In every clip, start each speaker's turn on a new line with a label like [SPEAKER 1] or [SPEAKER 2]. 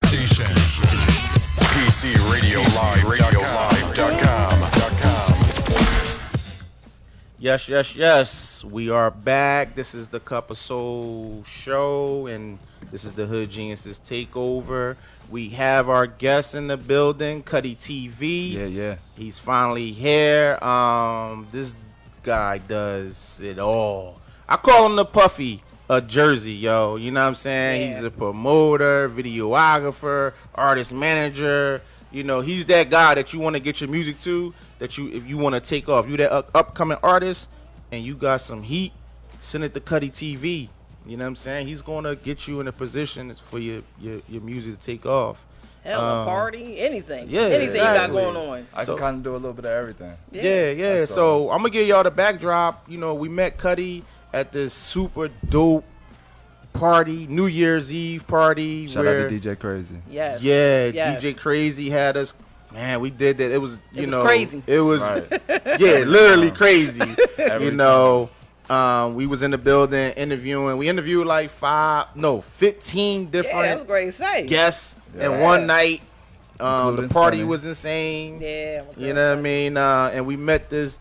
[SPEAKER 1] station. PCRadioLive.com.
[SPEAKER 2] Yes, yes, yes. We are back. This is the Cup of Soul show, and this is the Hood Geniuses Takeover. We have our guest in the building, Cutty TV.
[SPEAKER 3] Yeah.
[SPEAKER 2] He's finally here. This guy does it all. I call him the Puffy of Jersey, yo. You know what I'm saying?
[SPEAKER 4] Yeah.
[SPEAKER 2] He's a promoter, videographer, artist manager. You know, he's that guy that you want to get your music to. That if you want to take off, you that upcoming artist, and you got some heat, send it to Cutty TV. You know what I'm saying? He's gonna get you in a position for your music to take off.
[SPEAKER 4] Hell, a party, anything.
[SPEAKER 2] Yeah,
[SPEAKER 4] anything
[SPEAKER 2] exactly.
[SPEAKER 4] you got going on.
[SPEAKER 3] I can kind of do a little bit of everything.
[SPEAKER 2] Yeah. So I'm gonna give y'all the backdrop. You know, we met Cutty at this super dope party, New Year's Eve party.
[SPEAKER 3] Shout out to DJ Crazy.
[SPEAKER 4] Yes.
[SPEAKER 2] Yeah,
[SPEAKER 4] Yes.
[SPEAKER 2] DJ Crazy had us. Man, we did that. It was,
[SPEAKER 4] It was crazy.
[SPEAKER 2] It was,
[SPEAKER 3] Right.
[SPEAKER 2] yeah, literally crazy.
[SPEAKER 3] Every
[SPEAKER 2] You know, we was in the building interviewing. We interviewed like 15 different
[SPEAKER 4] Yeah, that was great to say.
[SPEAKER 2] guests
[SPEAKER 3] Yeah.
[SPEAKER 2] in one night. The
[SPEAKER 3] Including
[SPEAKER 2] party
[SPEAKER 3] Sonny.
[SPEAKER 2] was insane.
[SPEAKER 4] Yeah.
[SPEAKER 2] You know what I mean? And we met this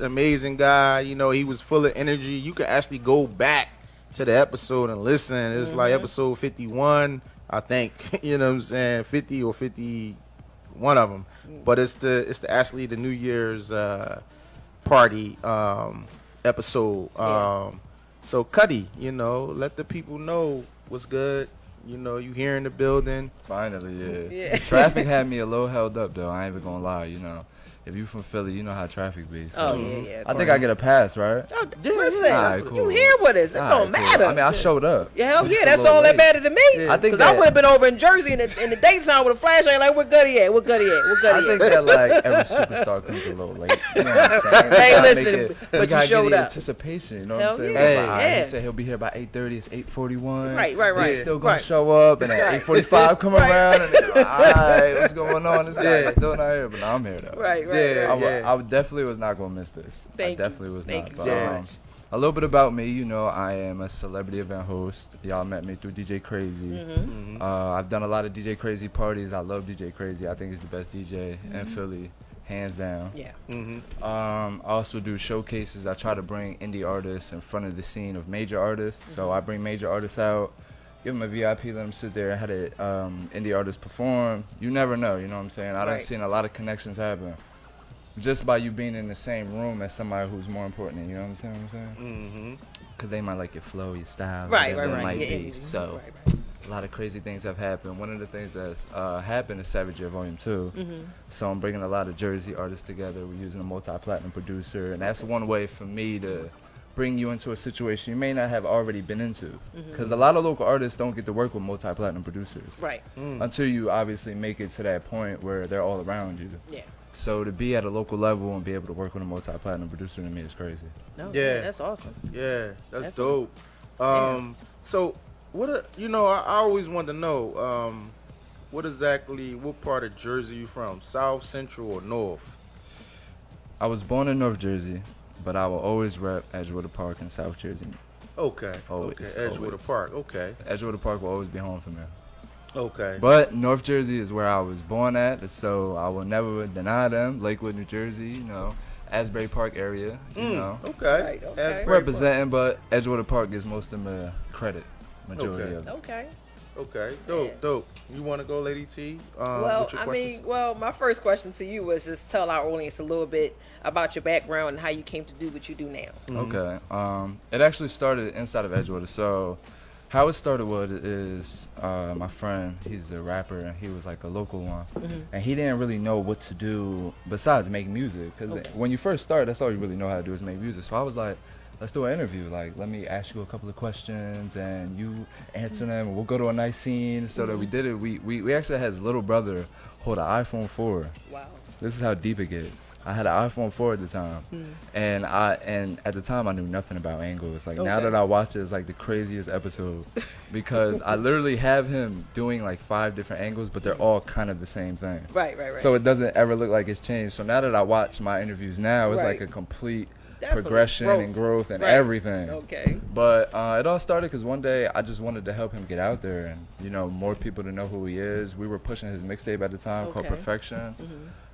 [SPEAKER 2] amazing guy. You know, he was full of energy. You could actually go back to the episode and listen. It's like episode 51, I think. You know what I'm saying? 50 or 50, one of them. But it's actually the New Year's party episode. So Cutty, you know, let the people know what's good. You know, you here in the building.
[SPEAKER 3] Finally,
[SPEAKER 4] Yeah.
[SPEAKER 3] Traffic had me a little held up, though. I ain't even gonna lie, you know. If you from Philly, you know how traffic be. So
[SPEAKER 4] Oh, yeah.
[SPEAKER 3] I think I get a pass, right?
[SPEAKER 4] Oh, listen,
[SPEAKER 3] Alright,
[SPEAKER 4] you
[SPEAKER 3] cool.
[SPEAKER 4] here with us. It
[SPEAKER 3] Alright,
[SPEAKER 4] don't
[SPEAKER 3] cool.
[SPEAKER 4] matter.
[SPEAKER 3] I mean, I showed up.
[SPEAKER 4] Yeah, hell
[SPEAKER 3] Just
[SPEAKER 4] yeah,
[SPEAKER 3] a
[SPEAKER 4] that's
[SPEAKER 3] little
[SPEAKER 4] all that
[SPEAKER 3] late.
[SPEAKER 4] mattered to me.
[SPEAKER 2] Yeah.
[SPEAKER 3] I think
[SPEAKER 4] Because I
[SPEAKER 3] that-
[SPEAKER 4] would have been over in Jersey in the daytime with a flashlight like, where Gutty at? Where Gutty at? Where
[SPEAKER 3] I
[SPEAKER 4] Gutty
[SPEAKER 3] think
[SPEAKER 4] at?
[SPEAKER 3] that like every superstar comes a little late. You know what I'm saying?
[SPEAKER 4] Hey,
[SPEAKER 3] We gotta
[SPEAKER 4] listen,
[SPEAKER 3] make
[SPEAKER 4] but
[SPEAKER 3] we
[SPEAKER 4] you
[SPEAKER 3] gotta
[SPEAKER 4] showed
[SPEAKER 3] get the
[SPEAKER 4] up.
[SPEAKER 3] anticipation. You know
[SPEAKER 4] Hell
[SPEAKER 3] what I'm saying?
[SPEAKER 4] yeah.
[SPEAKER 3] Like,
[SPEAKER 2] Hey.
[SPEAKER 3] alright,
[SPEAKER 4] Yeah.
[SPEAKER 3] he said he'll be here by 8:30. It's 8:41.
[SPEAKER 4] Right.
[SPEAKER 3] He's still gonna
[SPEAKER 4] Right.
[SPEAKER 3] show up, and at 8:45 come around, and it's like, alright, what's going on? This guy's
[SPEAKER 2] Yeah.
[SPEAKER 3] still not here, but now I'm here though.
[SPEAKER 4] Right.
[SPEAKER 2] Yeah.
[SPEAKER 3] I definitely was not gonna miss this.
[SPEAKER 4] Thank you.
[SPEAKER 3] I definitely was
[SPEAKER 4] Thank
[SPEAKER 3] not.
[SPEAKER 4] you
[SPEAKER 3] But,
[SPEAKER 4] so much.
[SPEAKER 3] a little bit about me, you know, I am a celebrity event host. Y'all met me through DJ Crazy.
[SPEAKER 4] Mm-hmm.
[SPEAKER 3] I've done a lot of DJ Crazy parties. I love DJ Crazy. I think he's the best DJ in Philly, hands down.
[SPEAKER 4] Yeah.
[SPEAKER 3] I also do showcases. I try to bring indie artists in front of the scene of major artists. So I bring major artists out, give them a VIP, let them sit there and have a indie artist perform. You never know, you know what I'm saying? I done
[SPEAKER 4] Right.
[SPEAKER 3] seen a lot of connections happen just by you being in the same room as somebody who's more important than you, know what I'm saying? Because they might like your flow, your style,
[SPEAKER 4] Right.
[SPEAKER 3] whatever it might
[SPEAKER 4] Yeah,
[SPEAKER 3] be.
[SPEAKER 4] yeah.
[SPEAKER 3] So
[SPEAKER 4] Right.
[SPEAKER 3] a lot of crazy things have happened. One of the things that's happened is Savage Year Volume 2. So I'm bringing a lot of Jersey artists together. We're using a multi-platinum producer, and that's one way for me to bring you into a situation you may not have already been into. Because a lot of local artists don't get to work with multi-platinum producers
[SPEAKER 4] Right.
[SPEAKER 3] until you obviously make it to that point where they're all around you.
[SPEAKER 4] Yeah.
[SPEAKER 3] So to be at a local level and be able to work with a multi-platinum producer to me is crazy.
[SPEAKER 4] No,
[SPEAKER 2] Yeah.
[SPEAKER 4] that's awesome.
[SPEAKER 2] Yeah, that's
[SPEAKER 4] That's
[SPEAKER 2] dope. So I always wanted to know, what part of Jersey you from? South, Central, or North?
[SPEAKER 3] I was born in North Jersey, but I will always rep Edgewater Park in South Jersey.
[SPEAKER 2] Okay.
[SPEAKER 3] Always,
[SPEAKER 2] Okay. Edgewater
[SPEAKER 3] always.
[SPEAKER 2] Park. Okay.
[SPEAKER 3] Edgewater Park will always be home for me.
[SPEAKER 2] Okay.
[SPEAKER 3] But North Jersey is where I was born at, so I will never deny them. Lakewood, New Jersey, you know, Asbury Park area, you know.
[SPEAKER 2] Okay.
[SPEAKER 4] Right, okay.
[SPEAKER 2] Asbury Park.
[SPEAKER 3] Representing, but Edgewater Park gets most of the credit, majority
[SPEAKER 2] Okay.
[SPEAKER 3] of it.
[SPEAKER 4] Okay.
[SPEAKER 2] Okay.
[SPEAKER 4] Yeah.
[SPEAKER 2] Dope. You want to go, Lady T?
[SPEAKER 4] Well,
[SPEAKER 2] with your
[SPEAKER 4] I
[SPEAKER 2] questions?
[SPEAKER 4] mean, my first question to you was just tell our audience a little bit about your background and how you came to do what you do now.
[SPEAKER 3] Okay. It actually started inside of Edgewater. So how it started is my friend, he's a rapper, and he was like a local one. And he didn't really know what to do besides make music. Because when you first start, that's all you really know how to do is make music. So I was like, let's do an interview. Like, let me ask you a couple of questions, and you answer them, and we'll go to a nice scene. So that we did it. We actually had his little brother hold an iPhone 4.
[SPEAKER 4] Wow.
[SPEAKER 3] This is how deep it gets. I had an iPhone 4 at the time, and at the time I knew nothing about angles. Like now
[SPEAKER 4] Okay.
[SPEAKER 3] that I watch it, it's like the craziest episode because I literally have him doing like 5 different angles, but they're all kind of the same thing.
[SPEAKER 4] Right.
[SPEAKER 3] So it doesn't ever look like it's changed. So now that I watch my interviews now, it's like
[SPEAKER 4] Right.
[SPEAKER 3] a complete progression and growth and everything.
[SPEAKER 4] Okay.
[SPEAKER 3] But it all started because one day I just wanted to help him get out there and, you know, more people to know who he is. We were pushing his mixtape at the time called Perfection.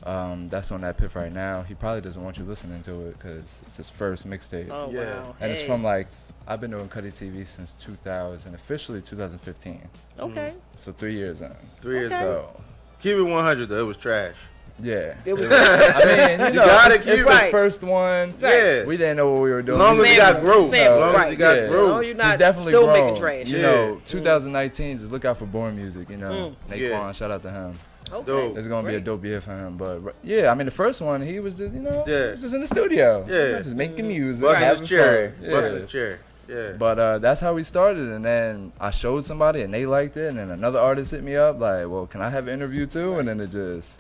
[SPEAKER 3] That's on that Piff right now. He probably doesn't want you listening to it because it's his first mixtape.
[SPEAKER 4] Oh, wow.
[SPEAKER 3] And it's from like, I've been doing Cutty TV since 2000, officially 2015.
[SPEAKER 4] Okay.
[SPEAKER 3] So 3 years in.
[SPEAKER 2] 3 years.
[SPEAKER 3] So
[SPEAKER 2] Keep it 100 though. It was trash.
[SPEAKER 3] yeah.
[SPEAKER 4] It was.
[SPEAKER 3] I mean, you know,
[SPEAKER 2] gotta
[SPEAKER 3] it's
[SPEAKER 2] keep
[SPEAKER 3] the first one.
[SPEAKER 2] Yeah.
[SPEAKER 3] We didn't know what we were doing.
[SPEAKER 2] Long as you got growth.
[SPEAKER 4] Family,
[SPEAKER 2] Long as you got
[SPEAKER 3] Yeah.
[SPEAKER 2] growth.
[SPEAKER 4] No, you're not
[SPEAKER 3] He's definitely
[SPEAKER 4] still
[SPEAKER 3] grown.
[SPEAKER 4] making trash.
[SPEAKER 3] You know, 2019, just look out for Born Music, you know. Naquan, shout out to him.
[SPEAKER 4] Okay.
[SPEAKER 2] Dope.
[SPEAKER 3] It's going to be a dope year for him. But, yeah, I mean, the first one, he was just, you know,
[SPEAKER 2] Yeah.
[SPEAKER 3] just in the studio.
[SPEAKER 2] Yeah.
[SPEAKER 3] Just making music.
[SPEAKER 2] Busting
[SPEAKER 3] having
[SPEAKER 2] his chair.
[SPEAKER 3] fun.
[SPEAKER 2] Busting the chair. Yeah.
[SPEAKER 3] But that's how we started. And then I showed somebody, and they liked it. And then another artist hit me up, like, well, can I have an interview too? And then it just...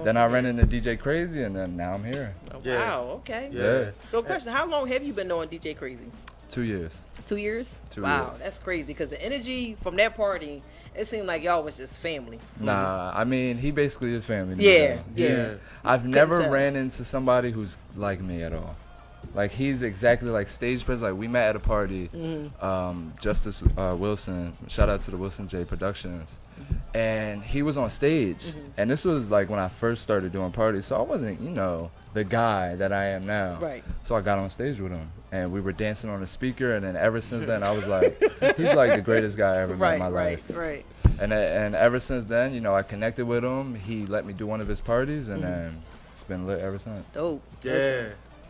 [SPEAKER 3] Then I ran into DJ Crazy, and then now I'm here.
[SPEAKER 4] Oh,
[SPEAKER 2] Yeah.
[SPEAKER 4] wow. Okay.
[SPEAKER 3] Yeah.
[SPEAKER 4] So, question: how long have you been knowing DJ Crazy?
[SPEAKER 3] 2 years.
[SPEAKER 4] 2 years.
[SPEAKER 3] 2
[SPEAKER 4] wow,
[SPEAKER 3] years.
[SPEAKER 4] that's crazy. Because the energy from that party, it seemed like y'all was just family.
[SPEAKER 3] Nah, I mean, he basically is family. to
[SPEAKER 4] Yeah.
[SPEAKER 3] me.
[SPEAKER 4] Yeah.
[SPEAKER 3] I've never
[SPEAKER 4] tell.
[SPEAKER 3] ran into somebody who's like me at all. Like, he's exactly like stage presence. Like, we met at a party. Justice Wilson, shout out to the Wilson J Productions. And he was on stage. And this was like when I first started doing parties. So I wasn't, you know, the guy that I am now.
[SPEAKER 4] Right.
[SPEAKER 3] So I got on stage with him. And we were dancing on the speaker. And then ever since then, I was like, he's like the greatest guy I ever met in my life.
[SPEAKER 4] Right.
[SPEAKER 3] And ever since then, you know, I connected with him. He let me do one of his parties, and then it's been lit ever since.
[SPEAKER 4] Dope.
[SPEAKER 2] Yeah.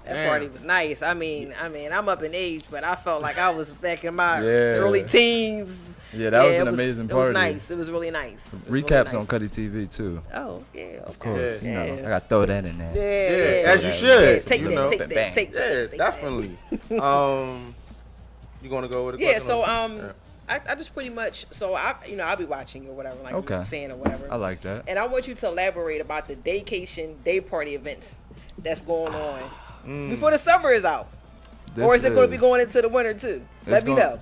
[SPEAKER 4] That party was nice. I mean, I'm up in age, but I felt like I was back in my
[SPEAKER 3] Yeah.
[SPEAKER 4] early teens.
[SPEAKER 3] Yeah, that was an amazing party.
[SPEAKER 4] It was nice. It was really nice. It was really
[SPEAKER 3] Recaps
[SPEAKER 4] nice.
[SPEAKER 3] on Cutty TV too.
[SPEAKER 4] Oh, yeah.
[SPEAKER 3] Of course,
[SPEAKER 2] Yeah.
[SPEAKER 3] you know, I got to throw that in there.
[SPEAKER 2] Yeah, as you
[SPEAKER 4] Yeah,
[SPEAKER 2] should.
[SPEAKER 4] take
[SPEAKER 2] you
[SPEAKER 4] that,
[SPEAKER 2] know.
[SPEAKER 4] take that, take that.
[SPEAKER 2] Yeah,
[SPEAKER 4] take
[SPEAKER 2] definitely. You gonna go with a
[SPEAKER 4] Yeah,
[SPEAKER 2] question?
[SPEAKER 4] so
[SPEAKER 2] Yeah.
[SPEAKER 4] I just pretty much I'll be watching you or whatever, like
[SPEAKER 3] Okay.
[SPEAKER 4] a fan or whatever.
[SPEAKER 3] I like that.
[SPEAKER 4] And I want you to elaborate about the Daycation day party events that's going on before the summer is out. Or is it going to be going into the winter too? Let me know.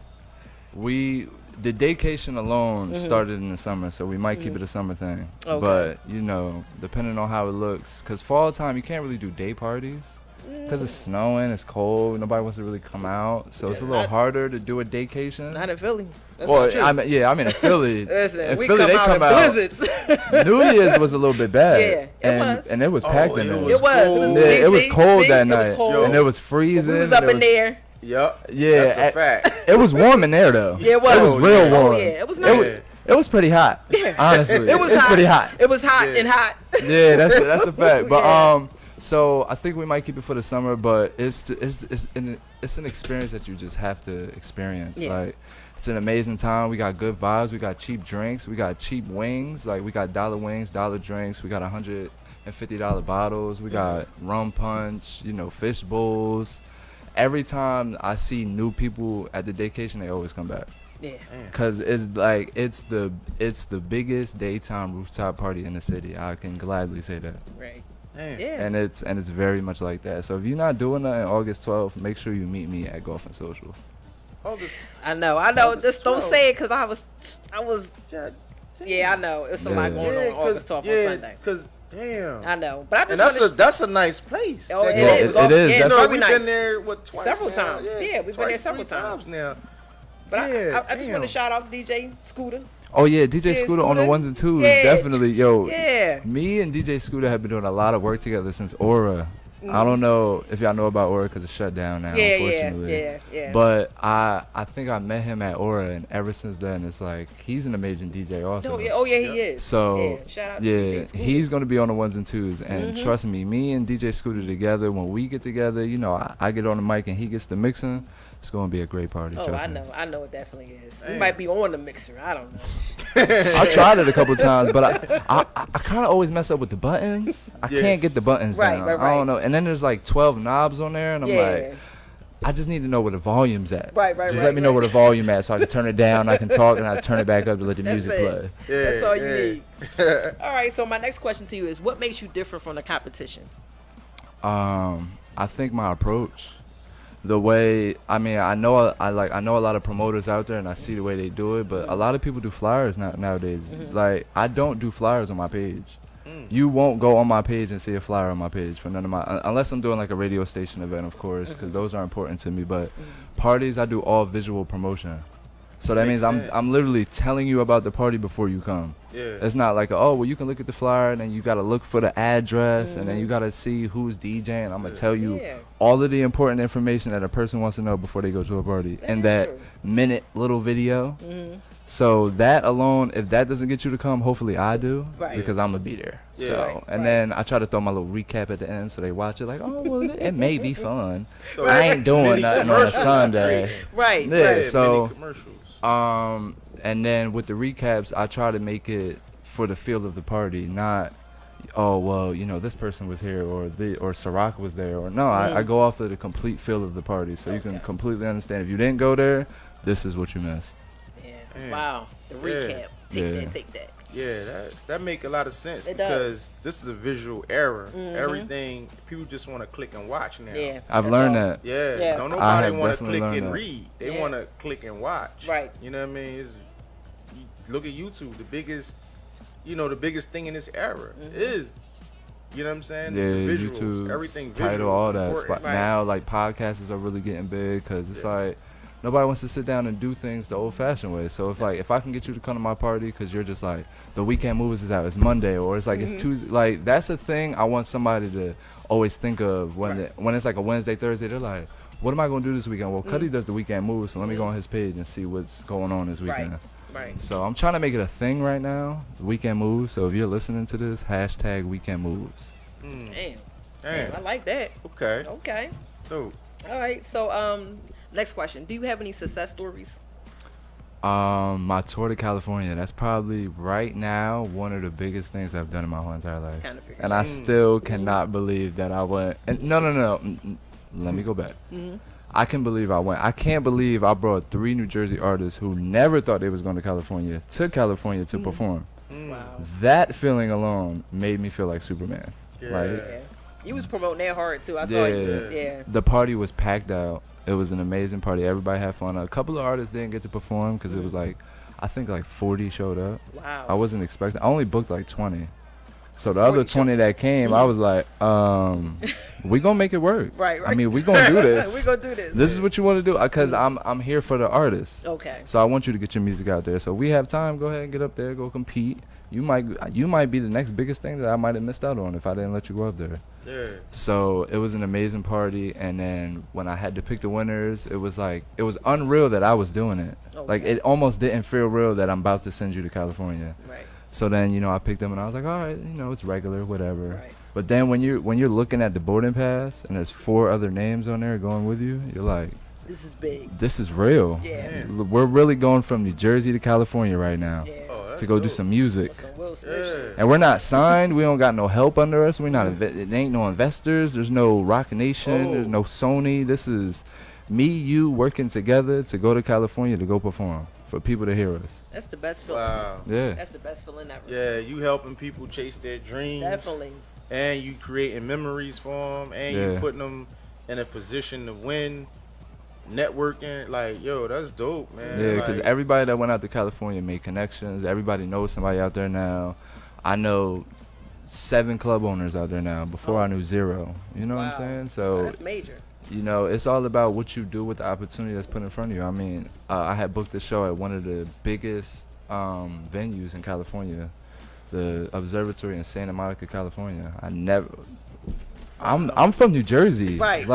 [SPEAKER 3] The Daycation alone started in the summer, so we might keep it a summer thing.
[SPEAKER 4] Okay.
[SPEAKER 3] But, you know, depending on how it looks, because fall time, you can't really do day parties. Because it's snowing, it's cold, nobody wants to really come out. So it's a little harder to do a Daycation.
[SPEAKER 4] Not in Philly. That's
[SPEAKER 3] Well,
[SPEAKER 4] not true.
[SPEAKER 3] I'm in Philly.
[SPEAKER 4] Listen,
[SPEAKER 3] in
[SPEAKER 4] we
[SPEAKER 3] Philly,
[SPEAKER 4] come
[SPEAKER 3] they
[SPEAKER 4] out
[SPEAKER 3] come
[SPEAKER 4] in
[SPEAKER 3] out.
[SPEAKER 4] blizzards.
[SPEAKER 3] New Year's was a little bit bad.
[SPEAKER 4] Yeah, it was.
[SPEAKER 3] And it was packed in
[SPEAKER 2] it
[SPEAKER 3] there.
[SPEAKER 2] was
[SPEAKER 4] It was.
[SPEAKER 2] cold.
[SPEAKER 3] Yeah, it was
[SPEAKER 4] See?
[SPEAKER 3] cold
[SPEAKER 4] See?
[SPEAKER 3] that
[SPEAKER 4] It was
[SPEAKER 3] night.
[SPEAKER 4] cold.
[SPEAKER 3] And it was freezing.
[SPEAKER 4] We was up
[SPEAKER 3] and it
[SPEAKER 4] in there.
[SPEAKER 2] Yep.
[SPEAKER 3] Yeah,
[SPEAKER 2] That's a fact.
[SPEAKER 3] It was warm in there though.
[SPEAKER 4] Yeah, it was.
[SPEAKER 3] It was real warm.
[SPEAKER 4] Oh, yeah, it was nice.
[SPEAKER 3] It was pretty hot. Honestly,
[SPEAKER 4] It was
[SPEAKER 3] it's
[SPEAKER 4] hot.
[SPEAKER 3] pretty hot.
[SPEAKER 4] It was hot
[SPEAKER 2] Yeah.
[SPEAKER 4] and hot.
[SPEAKER 3] Yeah, that's a fact. But
[SPEAKER 4] Yeah.
[SPEAKER 3] so I think we might keep it for the summer. But it's an experience that you just have to experience.
[SPEAKER 4] Yeah.
[SPEAKER 3] Like, it's an amazing time. We got good vibes. We got cheap drinks. We got cheap wings. Like, we got dollar wings, dollar drinks. We got $150 bottles. We got rum punch. You know, fish bowls. Every time I see new people at the Daycation, they always come back.
[SPEAKER 4] Yeah.
[SPEAKER 3] Cause it's like it's the biggest daytime rooftop party in the city. I can gladly say that.
[SPEAKER 4] Right.
[SPEAKER 2] Damn.
[SPEAKER 4] Yeah.
[SPEAKER 3] And it's very much like that. So if you're not doing that on August 12th, make sure you meet me at Golf and Social.
[SPEAKER 2] August.
[SPEAKER 4] I know.
[SPEAKER 2] August
[SPEAKER 4] Just don't
[SPEAKER 2] 12th.
[SPEAKER 4] say it because I was.
[SPEAKER 2] God damn.
[SPEAKER 4] Yeah, I know. It's a lot
[SPEAKER 3] Yeah.
[SPEAKER 4] going on August 12th on Sunday.
[SPEAKER 2] Cause damn.
[SPEAKER 4] I know, but I
[SPEAKER 2] And
[SPEAKER 4] just
[SPEAKER 2] that's a nice place.
[SPEAKER 4] Oh,
[SPEAKER 2] That
[SPEAKER 4] it
[SPEAKER 2] golf-
[SPEAKER 4] is.
[SPEAKER 3] It
[SPEAKER 4] Golf-
[SPEAKER 3] is.
[SPEAKER 4] Yeah,
[SPEAKER 2] You
[SPEAKER 3] That's
[SPEAKER 2] know,
[SPEAKER 4] very
[SPEAKER 2] we've
[SPEAKER 4] nice.
[SPEAKER 2] been there twice
[SPEAKER 4] Several
[SPEAKER 2] now?
[SPEAKER 4] times. Yeah, we've been
[SPEAKER 2] twice,
[SPEAKER 4] there several
[SPEAKER 2] 3
[SPEAKER 4] times.
[SPEAKER 2] now.
[SPEAKER 4] But
[SPEAKER 2] Yeah,
[SPEAKER 4] I just want to shout out DJ Scooter.
[SPEAKER 3] Oh yeah, DJ
[SPEAKER 4] Yeah,
[SPEAKER 3] Scooter on the
[SPEAKER 4] Scooter.
[SPEAKER 3] ones and twos,
[SPEAKER 4] Yeah.
[SPEAKER 3] definitely. Yo,
[SPEAKER 4] Yeah.
[SPEAKER 3] me and DJ Scooter have been doing a lot of work together since Aura. I don't know if y'all know about Aura because it's shut down now, unfortunately.
[SPEAKER 4] Yeah.
[SPEAKER 3] But I think I met him at Aura, and ever since then, it's like he's an amazing DJ also.
[SPEAKER 4] Oh yeah, he is.
[SPEAKER 3] So
[SPEAKER 4] yeah, shout out to
[SPEAKER 3] yeah,
[SPEAKER 4] DJ Scooter.
[SPEAKER 3] he's gonna be on the ones and twos, and trust me and DJ Scooter together, when we get together, you know, I get on the mic and he gets the mixing. It's gonna be a great party.
[SPEAKER 4] Oh,
[SPEAKER 3] trust
[SPEAKER 4] I
[SPEAKER 3] me.
[SPEAKER 4] know it definitely is. We
[SPEAKER 2] Damn.
[SPEAKER 4] might be on the mixer. I don't know.
[SPEAKER 3] I tried it a couple times, but I kind of always mess up with the buttons. I
[SPEAKER 2] Yeah.
[SPEAKER 3] can't get the buttons
[SPEAKER 4] Right,
[SPEAKER 3] down.
[SPEAKER 4] right,
[SPEAKER 3] I don't
[SPEAKER 4] right.
[SPEAKER 3] know. And then there's like 12 knobs on there, and I'm
[SPEAKER 4] Yeah.
[SPEAKER 3] like, I just need to know where the volume's at.
[SPEAKER 4] Right,
[SPEAKER 3] Just let me know where the volume at, so I can turn it down. I can talk, and I turn it back up to let the
[SPEAKER 4] That's
[SPEAKER 3] music
[SPEAKER 4] it.
[SPEAKER 3] play.
[SPEAKER 2] Yeah,
[SPEAKER 4] That's all you
[SPEAKER 2] yeah.
[SPEAKER 4] need. All right. So my next question to you is, what makes you different from the competition?
[SPEAKER 3] I think my approach, the way, I mean, I know a lot of promoters out there, and I see the way they do it, but a lot of people do flyers nowadays. Like, I don't do flyers on my page. You won't go on my page and see a flyer on my page for none of my, unless I'm doing like a radio station event, of course, because those are important to me. But parties, I do all visual promotion. So that means I'm literally telling you about the party before you come.
[SPEAKER 2] Yeah.
[SPEAKER 3] It's not like, oh, well, you can look at the flyer and then you got to look for the address and then you got to see who's DJing. I'm going to tell you all of the important information that a person wants to know before they go to a party in that minute little video. So that alone, if that doesn't get you to come, hopefully I do, because I'm going to be there.
[SPEAKER 2] Yeah.
[SPEAKER 3] So, and then I try to throw my little recap at the end so they watch it like, oh, well, it may be fun.
[SPEAKER 2] So
[SPEAKER 3] I ain't doing nothing on a Sunday.
[SPEAKER 4] Right.
[SPEAKER 3] Yeah, so,
[SPEAKER 2] commercials.
[SPEAKER 3] and then with the recaps, I try to make it for the feel of the party, not, oh, well, you know, this person was here or Ciroc was there. Or no, I go off of the complete feel of the party so you can completely understand. If you didn't go there, this is what you missed.
[SPEAKER 4] Wow, the recap. Take that.
[SPEAKER 2] Yeah, that make a lot of sense
[SPEAKER 4] It
[SPEAKER 2] because this is a visual era. Everything, people just want to click and watch now.
[SPEAKER 4] Yeah,
[SPEAKER 3] I've learned that.
[SPEAKER 2] Yeah, don't nobody want to click and read. They want to click and watch.
[SPEAKER 4] Right.
[SPEAKER 2] You know what I mean? Look at YouTube. The biggest thing in this era is, you know what I'm saying?
[SPEAKER 3] Yeah,
[SPEAKER 2] the visuals,
[SPEAKER 3] YouTube,
[SPEAKER 2] everything
[SPEAKER 3] title,
[SPEAKER 2] visual,
[SPEAKER 3] all that.
[SPEAKER 2] important.
[SPEAKER 3] Now, like, podcasts are really getting big because it's like, nobody wants to sit down and do things the old-fashioned way. So if I can get you to come to my party because you're just like, the weekend movies is out, it's Monday, or it's like it's Tuesday. Like, that's a thing I want somebody to always think of when it's like a Wednesday, Thursday. They're like, what am I going to do this weekend? Well, Cutty does the weekend movies, so let me go on his page and see what's going on this weekend.
[SPEAKER 4] Right.
[SPEAKER 3] So I'm trying to make it a thing right now, weekend moves. So if you're listening to this, hashtag weekend moves.
[SPEAKER 4] Damn, I like that.
[SPEAKER 2] Okay. Dope.
[SPEAKER 4] All right. So next question: do you have any success stories?
[SPEAKER 3] My tour to California, that's probably right now one of the biggest things I've done in my whole entire life. And I still cannot believe that I went. And no. Let me go back. I can believe I went. I can't believe I brought 3 New Jersey artists who never thought they was going to California to perform.
[SPEAKER 4] Wow.
[SPEAKER 3] That feeling alone made me feel like Superman.
[SPEAKER 4] You was promoting that hard too. I saw you. Yeah.
[SPEAKER 3] The party was packed out. It was an amazing party. Everybody had fun. A couple of artists didn't get to perform because it was like, I think like 40 showed up.
[SPEAKER 4] Wow.
[SPEAKER 3] I wasn't expecting. I only booked like 20. So the other 20 that came, I was like, we gonna make it work.
[SPEAKER 4] Right.
[SPEAKER 3] I mean, we gonna do this.
[SPEAKER 4] We gonna do this.
[SPEAKER 3] This is what you want to do, because I'm here for the artists.
[SPEAKER 4] Okay.
[SPEAKER 3] So I want you to get your music out there. So we have time. Go ahead and get up there. Go compete. You might be the next biggest thing that I might have missed out on if I didn't let you go up there.
[SPEAKER 2] Yeah.
[SPEAKER 3] So it was an amazing party, and then when I had to pick the winners, it was unreal that I was doing it.
[SPEAKER 4] Okay.
[SPEAKER 3] Like, it almost didn't feel real that I'm about to send you to California.
[SPEAKER 4] Right.
[SPEAKER 3] So then, I picked them and I was like, all right, it's regular, whatever.
[SPEAKER 4] Right.
[SPEAKER 3] But then when you're looking at the boarding pass and there's 4 other names on there going with you, you're like,
[SPEAKER 4] this is big.
[SPEAKER 3] This is real.
[SPEAKER 4] Yeah.
[SPEAKER 3] We're really going from New Jersey to California right now.
[SPEAKER 4] Yeah.
[SPEAKER 3] To go do some music.
[SPEAKER 4] Yeah.
[SPEAKER 3] And we're not signed. We don't got no help under us. We're not. It ain't no investors. There's no Rock Nation. There's no Sony. This is me, you working together to go to California to go perform for people to hear us.
[SPEAKER 4] That's the best feeling.
[SPEAKER 2] Wow.
[SPEAKER 3] Yeah.
[SPEAKER 4] That's the best feeling ever.
[SPEAKER 2] Yeah, you helping people chase their dreams.
[SPEAKER 4] Definitely.
[SPEAKER 2] And you creating memories for them, and you putting them in a position to win. Networking, like, yo, that's dope, man.
[SPEAKER 3] Yeah, because everybody that went out to California made connections. Everybody knows somebody out there now. I know 7 club owners out there now. Before I knew 0. You know what I'm saying? So
[SPEAKER 4] that's major.
[SPEAKER 3] It's all about what you do with the opportunity that's put in front of you. I mean, I had booked a show at one of the biggest venues in California, the Observatory in Santa Monica, California. I'm from New Jersey.
[SPEAKER 4] Right.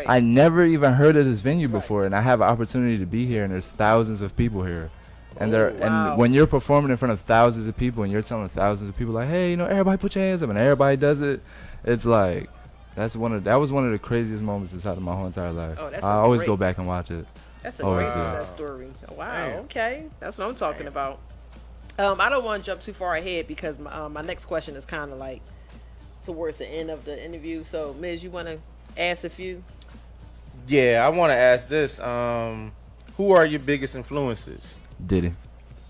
[SPEAKER 3] I never even heard of this venue before, and I have an opportunity to be here, and there's thousands of people here. And and when you're performing in front of thousands of people and you're telling thousands of people like, hey, everybody put your hands up, and everybody does it, it's like that was one of the craziest moments inside of my whole entire life. I always go back and watch it.
[SPEAKER 4] That's a great success story. Wow. Okay, that's what I'm talking about. I don't want to jump too far ahead because my next question is kind of like towards the end of the interview. So, Miz, you want to ask a few?
[SPEAKER 2] Yeah, I want to ask this. Who are your biggest influences?
[SPEAKER 3] Diddy.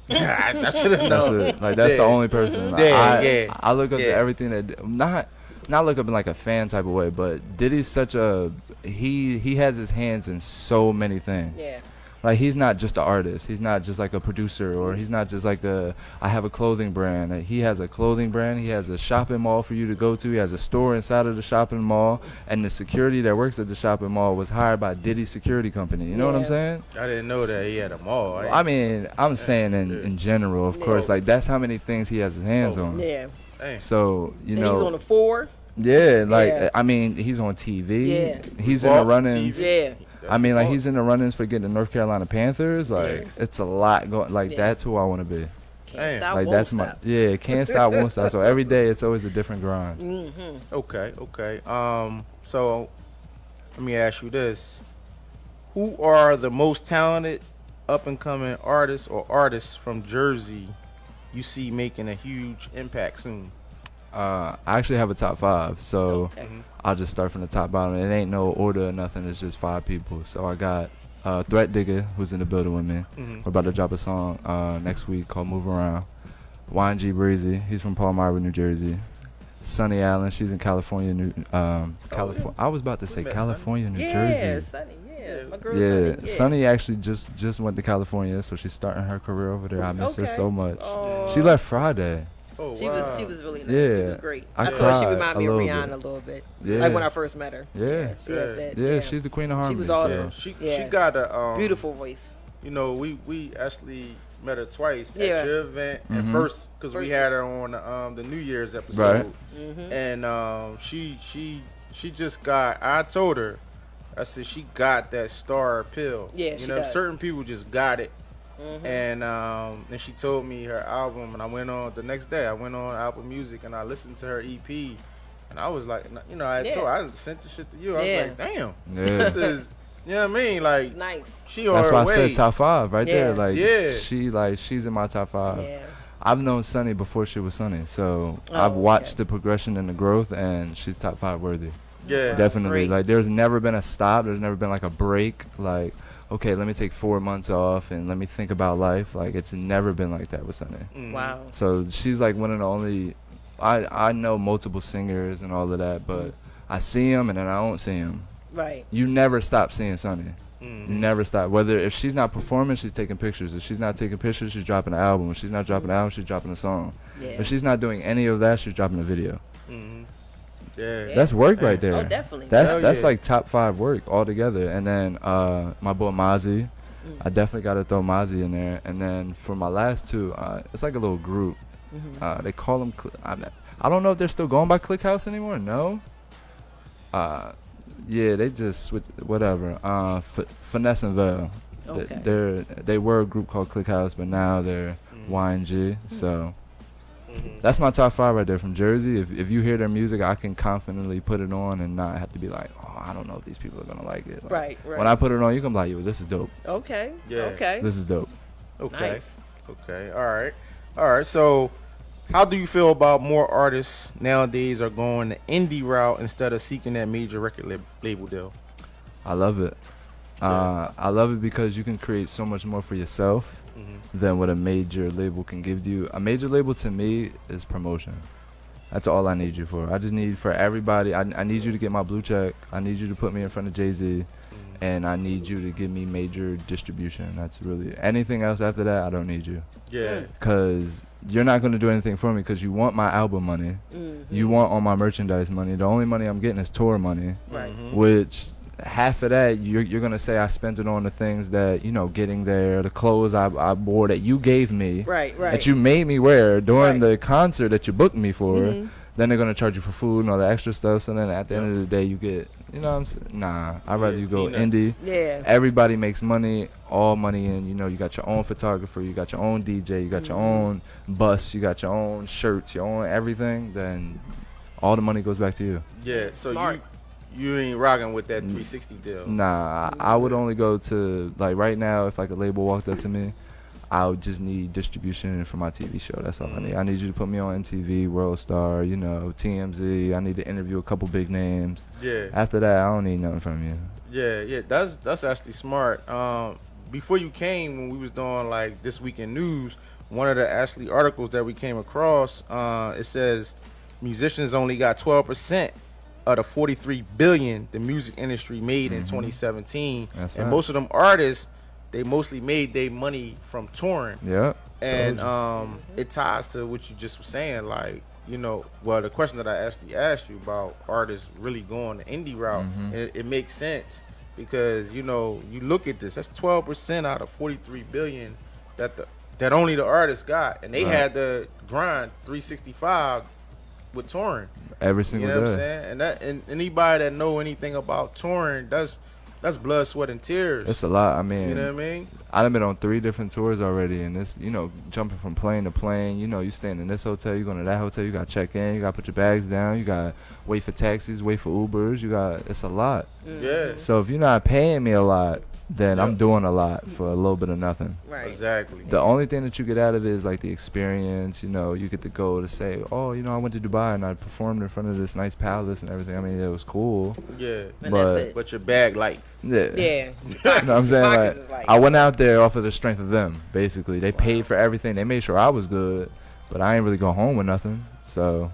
[SPEAKER 2] I should have known.
[SPEAKER 3] That's it. Like, that's the only person. I look up to everything that not look up in like a fan type of way, but Diddy's such a he has his hands in so many things.
[SPEAKER 4] Yeah.
[SPEAKER 3] Like, he's not just an artist. He's not just like a producer, or he's not just like I have a clothing brand. Like, he has a clothing brand. He has a shopping mall for you to go to. He has a store inside of the shopping mall. And the security that works at the shopping mall was hired by Diddy's security company. You know what I'm saying?
[SPEAKER 2] I didn't know that he had a mall.
[SPEAKER 3] I mean, I'm saying in general, of course. Like, that's how many things he has his hands on.
[SPEAKER 4] Yeah.
[SPEAKER 3] So, you
[SPEAKER 4] and
[SPEAKER 3] know.
[SPEAKER 4] he's on the 4.
[SPEAKER 3] Yeah, like, I mean, he's on TV.
[SPEAKER 4] Yeah.
[SPEAKER 3] He's in the run-ins.
[SPEAKER 4] Yeah.
[SPEAKER 3] I mean, like, he's in the run-ins for getting the North Carolina Panthers. Like, it's a lot going. Like, that's who I want to be.
[SPEAKER 4] Can't stop,
[SPEAKER 3] like,
[SPEAKER 4] won't
[SPEAKER 3] that's
[SPEAKER 4] stop.
[SPEAKER 3] can't stop, won't stop. So every day, it's always a different grind.
[SPEAKER 4] Mm-hmm.
[SPEAKER 2] Okay. So let me ask you this: who are the most talented up-and-coming artists or artists from Jersey you see making a huge impact soon?
[SPEAKER 3] I actually have a top 5, so I'll just start from the top bottom. It ain't no order or nothing. It's just 5 people. So I got Threat Digger, who's in the building with me. We're about to drop a song next week called Move Around. YG Breezy, he's from Palmyra, New Jersey. Sunny Allen, she's in California, California. I was about to say California, New Jersey.
[SPEAKER 4] Sunny, my girl Sunny.
[SPEAKER 3] Sunny actually just went to California, so she's starting her career over there. I miss her so much.
[SPEAKER 4] Oh.
[SPEAKER 3] She left Friday.
[SPEAKER 2] Oh,
[SPEAKER 4] she was really nice.
[SPEAKER 3] Yeah.
[SPEAKER 4] She was great.
[SPEAKER 3] I
[SPEAKER 4] thought she
[SPEAKER 3] cried
[SPEAKER 4] reminded me
[SPEAKER 3] a
[SPEAKER 4] of
[SPEAKER 3] little
[SPEAKER 4] Rihanna
[SPEAKER 3] bit.
[SPEAKER 4] a little bit.
[SPEAKER 3] Yeah.
[SPEAKER 4] Like when I first met her.
[SPEAKER 3] Yeah.
[SPEAKER 4] She has that,
[SPEAKER 3] She's the queen of harmony.
[SPEAKER 4] She was awesome.
[SPEAKER 2] She got a
[SPEAKER 4] beautiful voice.
[SPEAKER 2] You know, we actually met her twice at your event.
[SPEAKER 3] Mm-hmm.
[SPEAKER 2] And first, because we had her on the New Year's episode,
[SPEAKER 3] right.
[SPEAKER 2] And she just got. I told her, I said she got that star pill.
[SPEAKER 4] Yeah,
[SPEAKER 2] you know,
[SPEAKER 4] does.
[SPEAKER 2] certain people just got it. And she told me her album, and I went on the next day. I went on Apple Music and I listened to her EP, and I was like, you know, I told her, I sent the shit to you. I was like, damn, this is, you know what I mean? Like,
[SPEAKER 4] it's nice.
[SPEAKER 2] She on
[SPEAKER 3] That's
[SPEAKER 2] her
[SPEAKER 3] why
[SPEAKER 2] way.
[SPEAKER 3] I said top 5 right there. Like, she's in my top 5.
[SPEAKER 4] Yeah.
[SPEAKER 3] I've known Sunny before she was Sunny, so I've watched the progression and the growth, and she's top 5 worthy.
[SPEAKER 2] Yeah,
[SPEAKER 3] definitely.
[SPEAKER 4] Great.
[SPEAKER 3] Like, there's never been a stop. There's never been like a break. Like, okay, let me take 4 months off and let me think about life. Like, it's never been like that with Sunny.
[SPEAKER 4] Wow.
[SPEAKER 3] So she's like one of the only. I know multiple singers and all of that, but I see them and then I don't see them.
[SPEAKER 4] Right.
[SPEAKER 3] You never stop seeing Sunny. You never stop. Whether if she's not performing, she's taking pictures. If she's not taking pictures, she's dropping an album. If she's not dropping an album, she's dropping a song.
[SPEAKER 4] Yeah.
[SPEAKER 3] If she's not doing any of that, she's dropping a video.
[SPEAKER 2] Yeah.
[SPEAKER 3] That's work right there.
[SPEAKER 4] Oh, definitely.
[SPEAKER 3] That's like top 5 work altogether. And then my boy Mozzie, I definitely got to throw Mozzie in there. And then for my last 2, it's like a little group. They call them. I don't know if they're still going by Click House anymore. No. Yeah, they just switched. Whatever. Finesse and Veil.
[SPEAKER 4] Okay.
[SPEAKER 3] They were a group called Click House, but now they're YG. So. That's my top 5 right there from Jersey. If you hear their music, I can confidently put it on and not have to be like, oh, I don't know if these people are gonna like it. Like,
[SPEAKER 4] right.
[SPEAKER 3] When I put it on, you can be like, yo, this is dope.
[SPEAKER 4] Okay.
[SPEAKER 2] Yeah.
[SPEAKER 4] Okay.
[SPEAKER 3] This is dope.
[SPEAKER 2] Okay.
[SPEAKER 4] Nice.
[SPEAKER 2] Okay. All right. So, how do you feel about more artists nowadays are going the indie route instead of seeking that major record label deal?
[SPEAKER 3] I love it. I love it because you can create so much more for yourself than what a major label can give you. A major label to me is promotion. That's all I need you for. I just need for everybody. I need you to get my blue check. I need you to put me in front of Jay-Z. And I need you to give me major distribution. That's really anything else after that. I don't need you.
[SPEAKER 2] Yeah.
[SPEAKER 3] Because you're not going to do anything for me because you want my album money. You want all my merchandise money. The only money I'm getting is tour money.
[SPEAKER 4] Right.
[SPEAKER 3] Which half of that you're gonna say I spent it on the things that, you know, getting there, the clothes I wore that you gave me,
[SPEAKER 4] right,
[SPEAKER 3] that you made me wear during
[SPEAKER 4] Right.
[SPEAKER 3] the concert that you booked me for. Then they're gonna charge you for food and all the extra stuff. So then at the end of the day, you get, you know what I'm saying? Nah, I'd rather you go indie.
[SPEAKER 4] Yeah.
[SPEAKER 3] Everybody makes money, all money in. You know, you got your own photographer, you got your own DJ, you got your own bus, you got your own shirts, your own everything. Then all the money goes back to you.
[SPEAKER 2] Yeah. So
[SPEAKER 4] Smart.
[SPEAKER 2] you ain't rocking with that 360 deal.
[SPEAKER 3] Nah, I would only go to, like, right now, if like a label walked up to me, I would just need distribution for my TV show. That's all I need. I need you to put me on MTV, World Star, you know, TMZ. I need to interview a couple big names.
[SPEAKER 2] Yeah.
[SPEAKER 3] After that, I don't need nothing from you.
[SPEAKER 2] Yeah. That's actually smart. Before you came, when we was doing like This Week in News, one of the actually articles that we came across, it says musicians only got 12% of the 43 billion the music industry made in 2017,
[SPEAKER 3] That's
[SPEAKER 2] and
[SPEAKER 3] right.
[SPEAKER 2] most of them artists they mostly made their money from touring.
[SPEAKER 3] Yeah.
[SPEAKER 2] And it ties to what you just were saying, like, you know, well, the question that I actually asked you about artists really going the indie route, and it makes sense because, you know, you look at this, that's 12% out of 43 billion that only the artists got, and they had to grind 365 with touring
[SPEAKER 3] every single day.
[SPEAKER 2] You know what I'm saying? And anybody that know anything about touring, that's blood, sweat, and tears.
[SPEAKER 3] It's a lot. I mean,
[SPEAKER 2] you know what I mean?
[SPEAKER 3] I've been on 3 different tours already, and it's, you know, jumping from plane to plane. You know, you staying in this hotel, you going to that hotel, you got to check in, you got to put your bags down, you got to wait for taxis, wait for Ubers. It's a lot.
[SPEAKER 2] Yeah.
[SPEAKER 3] So if you're not paying me a lot, then I'm doing a lot for a little bit of nothing.
[SPEAKER 4] Right.
[SPEAKER 2] Exactly.
[SPEAKER 3] The only thing that you get out of it is like the experience. You know, you get to go to say, oh, you know, I went to Dubai and I performed in front of this nice palace and everything. I mean, it was cool.
[SPEAKER 2] Yeah.
[SPEAKER 3] But
[SPEAKER 2] your bag light.
[SPEAKER 3] Yeah.
[SPEAKER 4] Yeah.
[SPEAKER 3] You know what I'm saying? Like, I went out there off of the strength of them, basically. They paid for everything. They made sure I was good, but I ain't really go home with nothing. So,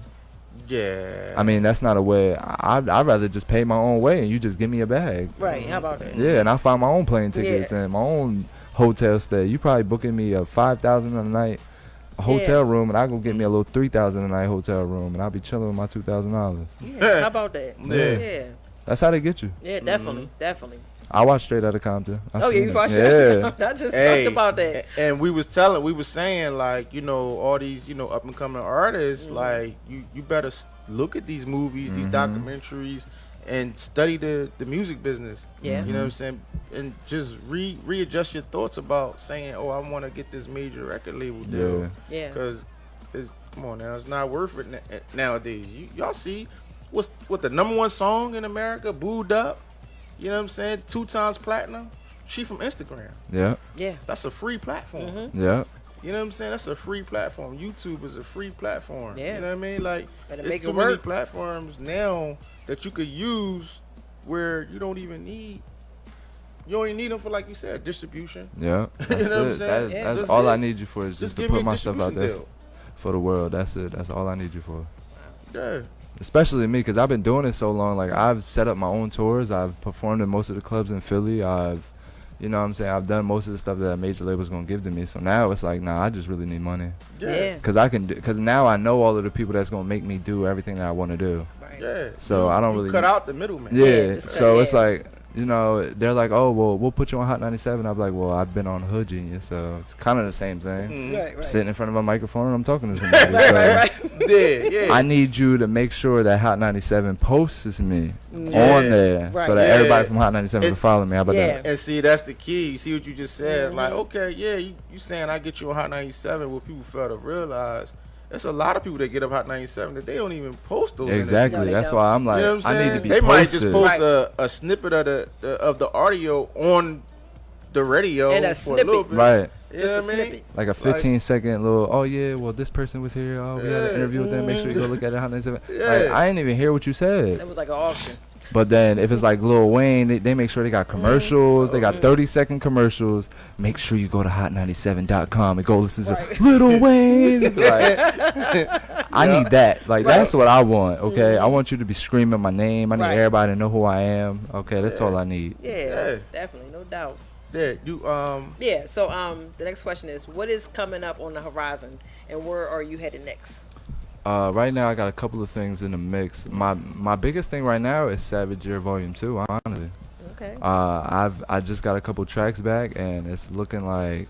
[SPEAKER 2] yeah.
[SPEAKER 3] I mean, that's not a way. I'd rather just pay my own way and you just give me a bag.
[SPEAKER 4] Right. How about that?
[SPEAKER 3] Yeah, and I find my own plane tickets and my own hotel stay. You probably booking me a $5,000 a night hotel room, and I go get me a little $3,000 a night hotel room, and I'll be chilling with my $2,000.
[SPEAKER 4] Yeah. How about that?
[SPEAKER 2] Yeah.
[SPEAKER 3] That's how they get you.
[SPEAKER 4] Yeah, definitely. Definitely.
[SPEAKER 3] I watched Straight Outta Compton.
[SPEAKER 4] You watched
[SPEAKER 3] it? Yeah.
[SPEAKER 4] I just talked about that.
[SPEAKER 2] And we was saying, like, you know, all these, you know, up and coming artists, like, you better look at these movies, these documentaries, and study the music business.
[SPEAKER 4] Yeah.
[SPEAKER 2] You know what I'm saying? And just readjust your thoughts about saying, oh, I want to get this major record label deal.
[SPEAKER 4] Yeah.
[SPEAKER 2] Because come on now, it's not worth it nowadays. Y'all see what the number 1 song in America, Booed Up. You know what I'm saying? 2 times platinum. She from Instagram.
[SPEAKER 3] Yeah.
[SPEAKER 4] Yeah.
[SPEAKER 2] That's a free platform.
[SPEAKER 3] Yeah.
[SPEAKER 2] You know what I'm saying? That's a free platform. YouTube is a free platform.
[SPEAKER 4] Yeah.
[SPEAKER 2] You know what I mean? Like, there's too many platforms now that you could use where you don't even need. You only need them for, like you said, distribution.
[SPEAKER 3] Yeah. That's
[SPEAKER 2] you know
[SPEAKER 3] it.
[SPEAKER 2] What I'm saying?
[SPEAKER 3] That's all I need you for is just to put my stuff out there
[SPEAKER 2] deal.
[SPEAKER 3] For the world. That's it. That's all I need you for.
[SPEAKER 2] Yeah.
[SPEAKER 3] Especially me, because I've been doing it so long. Like, I've set up my own tours. I've performed in most of the clubs in Philly. You know what I'm saying? I've done most of the stuff that a major label's going to give to me. So now it's like, nah, I just really need money.
[SPEAKER 2] Yeah.
[SPEAKER 3] Because now I know all of the people that's going to make me do everything that I want to do.
[SPEAKER 4] Right.
[SPEAKER 2] Yeah.
[SPEAKER 3] So I don't really
[SPEAKER 2] cut out the middleman.
[SPEAKER 3] Yeah. So it's like, you know, they're like, oh, well, we'll put you on Hot 97. I'm like, well, I've been on Hood Genius, so it's kind of the same thing.
[SPEAKER 4] Right.
[SPEAKER 3] Sitting in front of a microphone and I'm talking to somebody. right.
[SPEAKER 2] Yeah.
[SPEAKER 3] I need you to make sure that Hot 97 posts me on there so that everybody from Hot 97 can follow me. How about that?
[SPEAKER 2] And see, that's the key. You see what you just said? Like, okay, you saying I get you on Hot 97, what people fail to realize, there's a lot of people that get up Hot 97 that they don't even post those.
[SPEAKER 3] Exactly. That's why I'm like,
[SPEAKER 2] you know what I'm
[SPEAKER 3] I
[SPEAKER 2] saying?
[SPEAKER 3] need to be
[SPEAKER 2] They
[SPEAKER 3] posted.
[SPEAKER 2] might just post a snippet of the audio on the radio
[SPEAKER 4] and a
[SPEAKER 2] for
[SPEAKER 4] snippet.
[SPEAKER 2] a little bit.
[SPEAKER 3] Right.
[SPEAKER 2] You
[SPEAKER 4] Just
[SPEAKER 2] know
[SPEAKER 4] a
[SPEAKER 2] what I mean?
[SPEAKER 4] snippet.
[SPEAKER 3] Like a 15-second little, oh yeah, well this person was here. Oh, we had an interview with them. Make sure you go look at it. Hot 97. Like, I didn't even hear what you said.
[SPEAKER 4] That was like an auction.
[SPEAKER 3] But then if it's like Lil Wayne, they make sure they got commercials. They got 30-second commercials. Make sure you go to hot97.com and go listen to Lil Wayne. Like, I need that. Like, that's what I want, okay? I want you to be screaming my name. I need everybody to know who I am. Okay, that's all I need.
[SPEAKER 4] Yeah, definitely. No doubt.
[SPEAKER 2] Yeah, you
[SPEAKER 4] Yeah, so the next question is, what is coming up on the horizon and where are you headed next?
[SPEAKER 3] Right now, I got a couple of things in the mix. My biggest thing right now is Savage Year Volume 2, honestly.
[SPEAKER 4] Okay.
[SPEAKER 3] I just got a couple tracks back, and it's looking like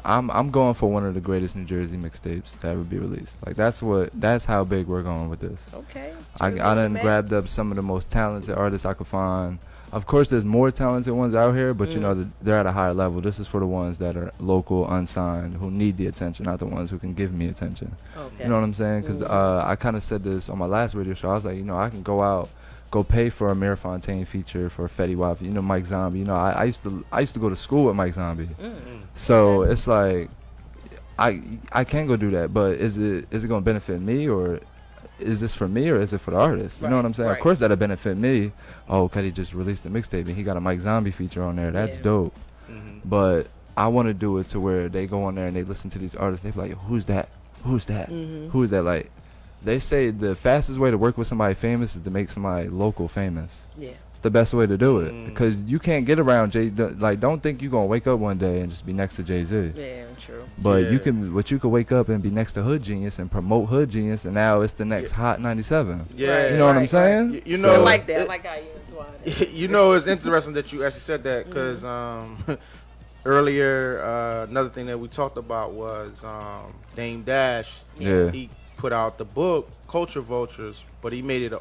[SPEAKER 3] I'm going for one of the greatest New Jersey mixtapes to ever be released. Like, that's how big we're going with this.
[SPEAKER 4] Okay.
[SPEAKER 3] I done grabbed up some of the most talented artists I could find. Of course, there's more talented ones out here, but you know, they're at a higher level. This is for the ones that are local, unsigned, who need the attention, not the ones who can give me attention.
[SPEAKER 4] Okay.
[SPEAKER 3] You know what I'm saying? Because I kind of said this on my last radio show. I was like, you know, I can go pay for a Mira Fontaine feature for Fetty Wap. You know, Mike Zombie. You know, I used to go to school with Mike Zombie. So it's like, I can go do that, but is it going to benefit me, or is this for me, or is it for the artist? You know what I'm saying? Of course that'll benefit me. Oh, Cutty just released a mixtape and he got a Mike Zombie feature on there. That's dope. But I want to do it to where they go on there and they listen to these artists. They be like, who's that? Who's that? Who's that? Like, they say the fastest way to work with somebody famous is to make somebody local famous.
[SPEAKER 4] Yeah.
[SPEAKER 3] the best way to do it, because you can't get around Jay. Like, don't think you're gonna wake up one day and just be next to Jay-Z.
[SPEAKER 4] Yeah, true.
[SPEAKER 3] But you can wake up and be next to Hood Genius and promote Hood Genius, and now it's the next Hot 97.
[SPEAKER 2] Yeah,
[SPEAKER 3] you know what I'm saying?
[SPEAKER 2] You know,
[SPEAKER 4] I like that. I like how you entwine it.
[SPEAKER 2] You know, it's interesting that you actually said that, because earlier, another thing that we talked about was Dame Dash.
[SPEAKER 3] Yeah.
[SPEAKER 2] He put out the book Culture Vultures, but he made it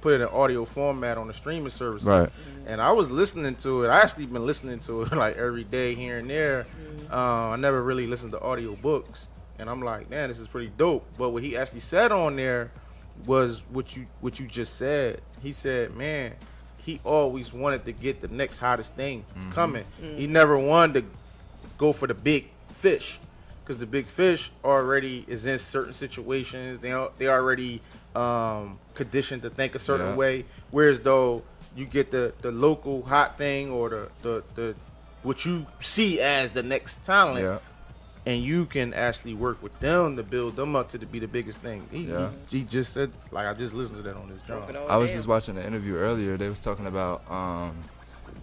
[SPEAKER 2] put it in audio format on the streaming services.
[SPEAKER 3] Right.
[SPEAKER 2] And I was listening to it. I actually been listening to it like every day here and there. I never really listened to audio books, and I'm like, man, this is pretty dope. But what he actually said on there was what you just said. He said, man, he always wanted to get the next hottest thing coming. He never wanted to go for the big fish, because the big fish already is in certain situations. They already conditioned to think a certain way. Whereas though you get the local hot thing, or the what you see as the next talent, and you can actually work with them to build them up to be the biggest thing. He just said, like, I just listened to that on this drum.
[SPEAKER 3] I was just watching an interview earlier. They was talking about,